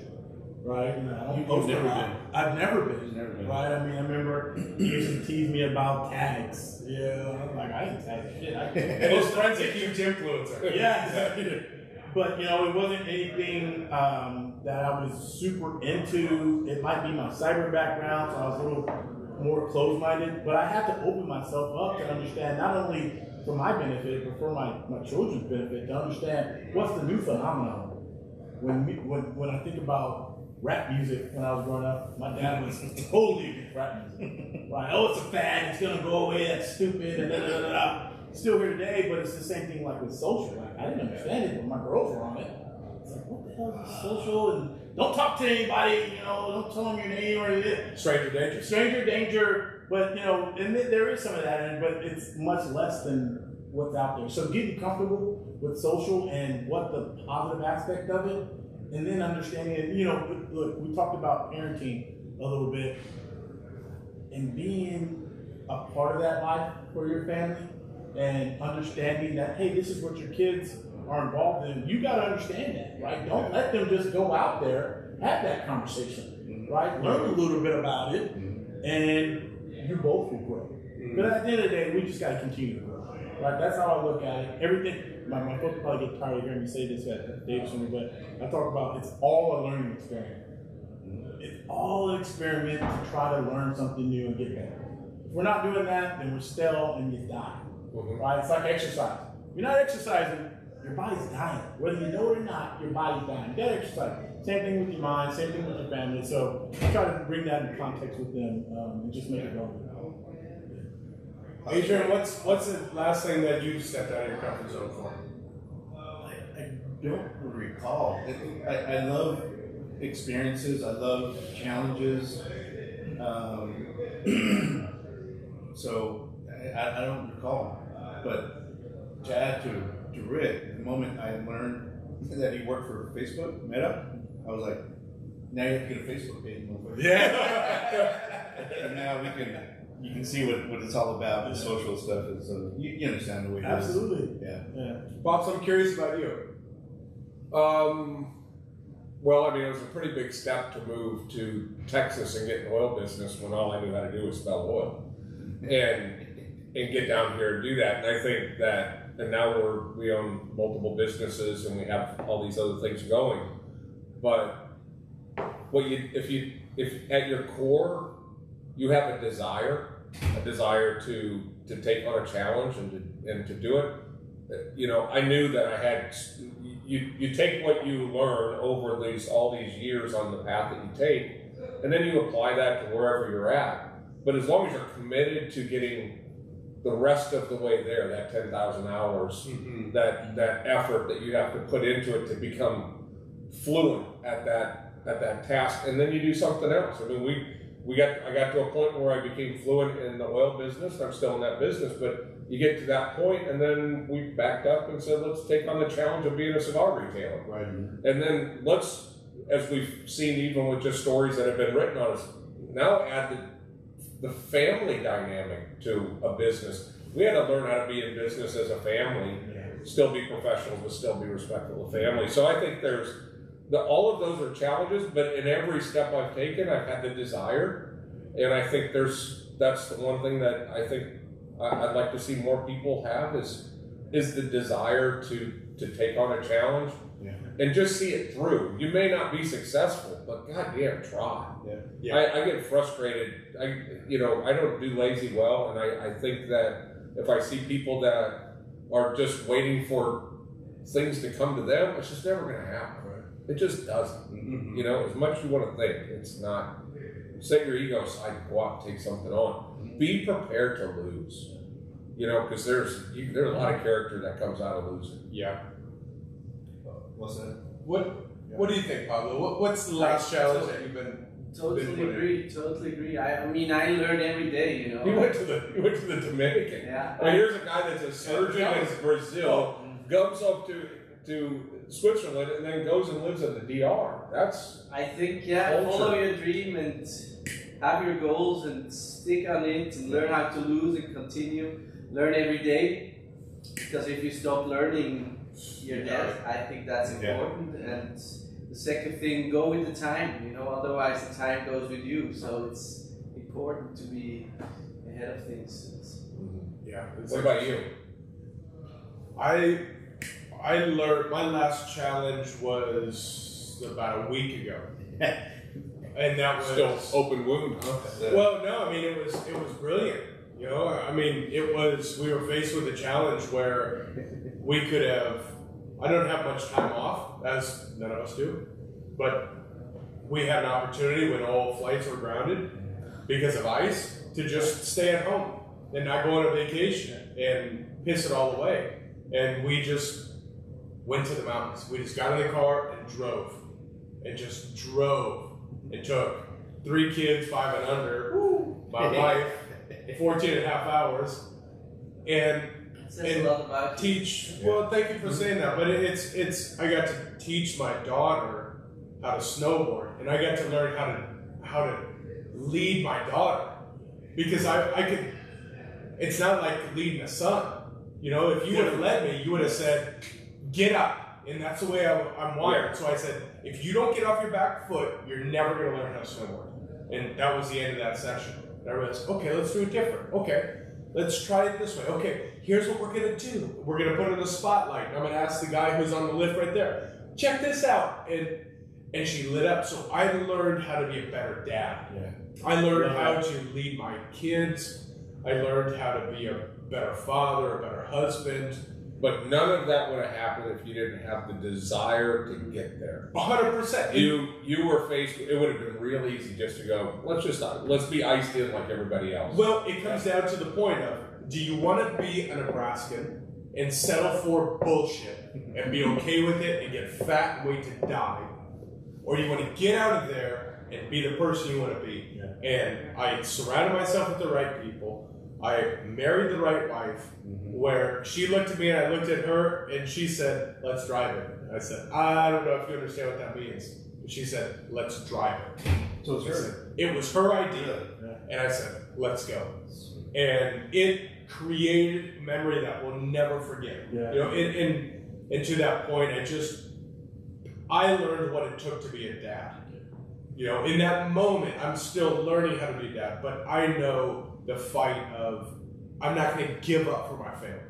right? You know, I don't post a lot. I've never been, right? I mean, I remember you used to tease me about tags. Yeah, I'm like, I didn't tag shit. And his friend's a huge influencer. Yeah, exactly. But, you know, it wasn't anything that I was super into. It might be my cyber background, so I was a little more closed-minded. But I had to open myself up to understand, not only for my benefit, but for my children's benefit, to understand what's the new phenomenon. When I think about rap music when I was growing up, my dad was totally against rap music. Like, oh, it's a fad, it's going to go away, that's stupid, and da-da-da-da. Still here today, but it's the same thing like with social. Like, I didn't understand it, but my girls were on it. It's like, what the hell is this social? And don't talk to anybody, you know, don't tell them your name or anything. Stranger danger. Stranger danger, but, you know, and there is some of that in it, but it's much less than what's out there. So getting comfortable with social and what the positive aspect of it, and then understanding it, you know, look, we talked about parenting a little bit, and being a part of that life for your family, and understanding that, hey, this is what your kids are involved in. You got to understand that, right? Don't let them just go out there, have that conversation, right? Learn a little bit about it, and you both will grow. But at the end of the day, we just got to continue to grow, right? That's how I look at it. Everything, my folks probably get tired of hearing me say this at Davis, but I talk about it's all a learning experiment. It's all an experiment to try to learn something new and get better. If we're not doing that, then we're stale and you die. Right? It's like exercise. If you're not exercising, your body's dying. Whether you know it or not, your body's dying. You gotta exercise. Same thing with your mind, same thing with your family. So I try to bring that in context with them and just make it relevant. Adrian, what's the last thing that you stepped out of your comfort zone for? I don't recall. I love experiences. I love challenges. So I don't recall. But to add to Rick, the moment I learned that he worked for Facebook, Meta, I was like, now you have to get a Facebook page. Yeah. And now you can see what it's all about, the social stuff. And so you understand the way it is. Absolutely. Yeah. Pops, I'm curious about you. Well, I mean, it was a pretty big step to move to Texas and get an oil business when all I knew how to do was spell oil. And get down here and do that. And I think that, and now we own multiple businesses and we have all these other things going. But if at your core you have a desire to take on a challenge and to do it, you know, I knew that I had. You take what you learn over all these years on the path that you take, and then you apply that to wherever you're at. But as long as you're committed to getting the rest of the way there, that 10,000 hours, that effort that you have to put into it to become fluent at that task, and then you do something else. I mean, I got to a point where I became fluent in the oil business. I'm still in that business, but you get to that point, and then we backed up and said, let's take on the challenge of being a cigar retailer. Right. And then let's, as we've seen even with just stories that have been written on us, now add the family dynamic to a business. We had to learn how to be in business as a family, still be professionals, but still be respectful of family. So I think all of those are challenges, but in every step I've taken, I've had the desire. And I think that's the one thing that I think I'd like to see more people have is the desire to take on a challenge and just see it through. You may not be successful, but goddamn, try. I get frustrated. I don't do lazy well, and I think that if I see people that are just waiting for things to come to them, it's just never going to happen. It just doesn't. As much as you want to think, it's not. Set your ego aside and go out and take something on. Be prepared to lose. Because there's a lot of character that comes out of losing. Yeah. What's that? What do you think, Pablo? What's the last challenge that you've been? Totally agree. I mean, I learn every day. You went to the Dominican. Yeah. And here's a guy that's a surgeon in Brazil, goes up to Switzerland, and then goes and lives in the DR. I think follow your dream and have your goals and stick on it and learn how to lose and continue. Learn every day, because if you stop learning, you're dead. I think that's important. And the second thing, go with the time. Otherwise the time goes with you. So it's important to be ahead of things. What about you? I learned my last challenge was about a week ago, and that was still open wound. Huh? Well, no, I mean it was brilliant. We were faced with a challenge where we could have. I don't have much time off, as none of us do, but we had an opportunity when all flights were grounded because of ice to just stay at home and not go on a vacation and piss it all away. And we just went to the mountains. We just got in the car and drove. And took 3 kids, 5 and under, my wife, 14 and a half hours, and a lot about teach. Well, thank you for saying that. But it's. I got to teach my daughter how to snowboard, and I got to learn how to lead my daughter, because I could. It's not like leading a son. If you would have led me, you would have said, "Get up," and that's the way I'm wired. So I said, "If you don't get off your back foot, you're never going to learn how to snowboard." And that was the end of that session. And I realized, okay, let's do it different. Okay, let's try it this way. Okay, here's what we're going to do. We're going to put it in the spotlight. And I'm going to ask the guy who's on the lift right there, check this out. And she lit up. So I learned how to be a better dad. I learned how to lead my kids. I learned how to be a better father, a better husband. But none of that would have happened if you didn't have the desire to get there. 100%. You were faced. It would have been real easy just to go. Let's be iced in like everybody else. Well, it comes down to the point of: do you want to be a Nebraskan and settle for bullshit and be okay with it and get fat and wait to die, or do you want to get out of there and be the person you want to be? And I surrounded myself with the right people. I married the right wife, where she looked at me and I looked at her, and she said, "Let's drive it." I said, "I don't know if you understand what that means." And she said, "Let's drive it." So it's her. It was her idea, and I said, "Let's go." And it created memory that we'll never forget. And to that point, I learned what it took to be a dad. In that moment, I'm still learning how to be a dad, but I know the fight of, I'm not going to give up for my family.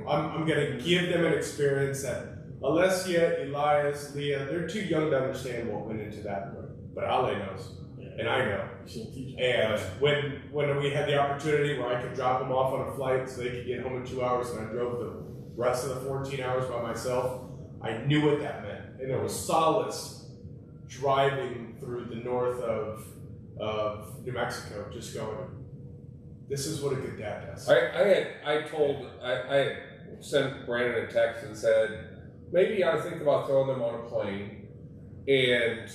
I'm going to give them an experience that Alessia, Elias, Leah, they're too young to understand what went into that. But Ale knows, and I know. And when we had the opportunity where I could drop them off on a flight so they could get home in 2 hours, and I drove the rest of the 14 hours by myself, I knew what that meant. And there was solace driving through the north of New Mexico, just going, this is what a good dad does. I sent Brandon a text and said, maybe you ought to think about throwing them on a plane and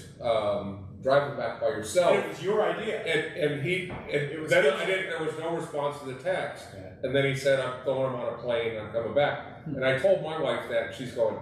driving back by yourself. And it was your idea. There was no response to the text. And then he said, I'm throwing him on a plane, I'm coming back. And I told my wife that, and she's going,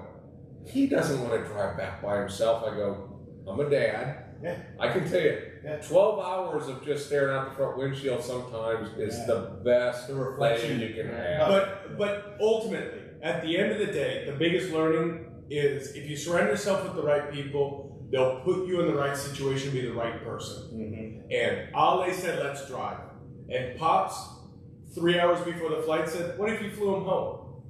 he doesn't want to drive back by himself. I go, I'm a dad. Yeah. I can tell you, Yeah. 12 hours of just staring out the front windshield sometimes is the best thing you can have. But ultimately, at the end of the day, the biggest learning is if you surround yourself with the right people, they'll put you in the right situation to be the right person. And Ale said, let's drive. And Pops, 3 hours before the flight, said, what if you flew him home?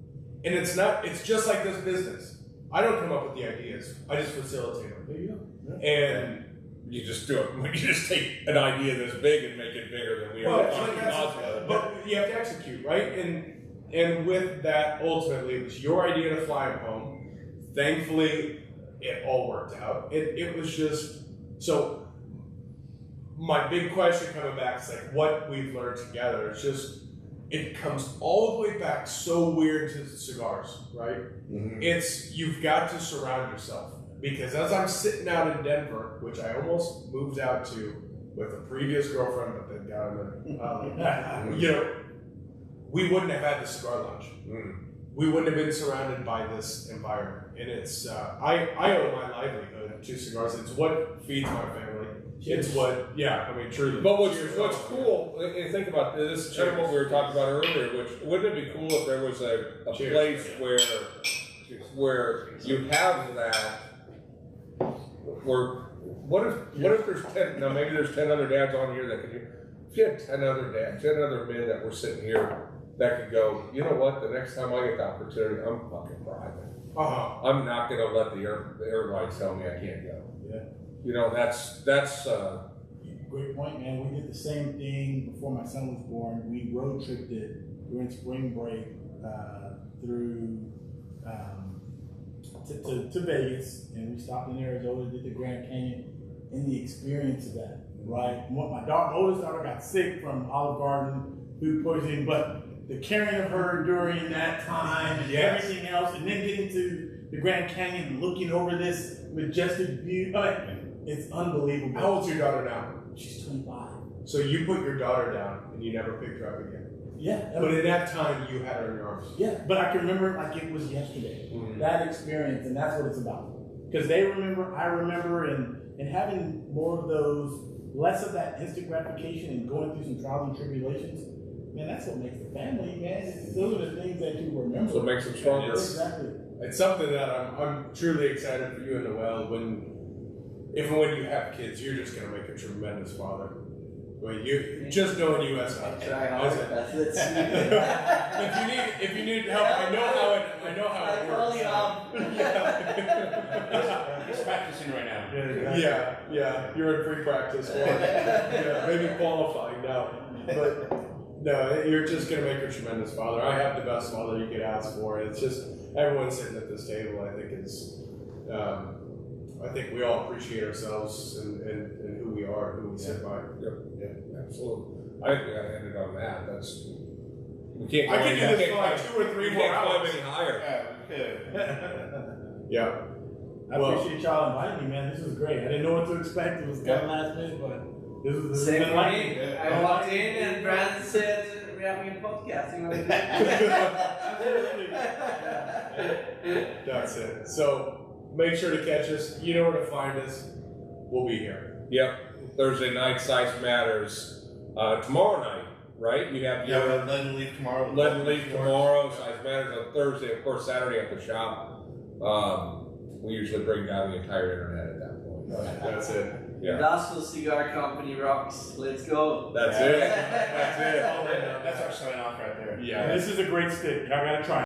And it's just like this business. I don't come up with the ideas. I just facilitate them. There you go. And you just do it. You just take an idea this big and make it bigger than we are. But you have to execute, right? And with that, ultimately, it was your idea to fly him home. Thankfully, it all worked out. It was just, so my big question coming back is like what we've learned together. It's just, it comes all the way back so weird to cigars, right? It's, you've got to surround yourself. Because as I'm sitting out in Denver, which I almost moved out to with a previous girlfriend, but then got in you know, we wouldn't have had the cigar lounge. We wouldn't have been surrounded by this environment. And it's, I owe my livelihood to cigars. It's what feeds my family. It's what, I mean, truly. But what's cool, and think about this, kind of what we were talking about earlier, which wouldn't it be cool if there was a place where you have that. What if there's 10, now maybe there's 10 other dads on here that could do, if you had 10 other dads, 10 other men that were sitting here that could go, you know what, the next time I get the opportunity, I'm fucking driving. I'm not going to let the airlines tell me I can't go. Yeah. You know, that's Great point, man. We did the same thing before my son was born. We road tripped it during spring break through to Vegas, and we stopped in Arizona, did the Grand Canyon, and the experience of that, right? My oldest daughter got sick from Olive Garden food poisoning, but the caring of her during that time and everything else, and then getting to the Grand Canyon and looking over this majestic view, it's unbelievable. How old's your daughter now? She's 25. So you put your daughter down and you never picked her up again. Yeah. But in that time, you had her in your arms. Yeah, but I can remember it like it was yesterday. That experience, and that's what it's about. Because they remember, I remember, and having more of those, less of that instant gratification and going through some trials and tribulations, man, that's what makes the family, man. Those are the things that you remember. That's what makes them stronger. Exactly. It's something that I'm truly excited for you and Noel. If and when you have kids, you're just going to make a tremendous father. Well, you just knowing you as a Try hard. if you need help, I know how it works. He's practicing right now. Yeah, you're in free practice. Maybe qualifying now, but no, you're just gonna make a tremendous father. I have the best father you could ask for. It's just everyone sitting at this table. I think is. I think we all appreciate ourselves and who we are, who we sit by. Yeah, absolutely. I think we got to end it on that. We can't. I can do this for like 2 or 3 more hours. Climb any higher. Yeah. I appreciate y'all inviting me, man. This was great. I didn't know what to expect. It was kind of last minute, but this was Same been for like me. I walked in and Brandon said, we're having a podcast. You want to That's it. So make sure to catch us. You know where to find us. We'll be here. Yep. Thursday night, Size Matters. Tomorrow night, right? You have your Lead and Leaf tomorrow. Lead and Leaf tomorrow. Size Matters on Thursday. Of course, Saturday at the shop. We usually bring down the entire internet at that point. That's it. Yeah. Gospel Cigar Company rocks. Let's go. That's it. That's it. That's our sign off right there. Yeah. This is a great stick. Y'all gotta try it.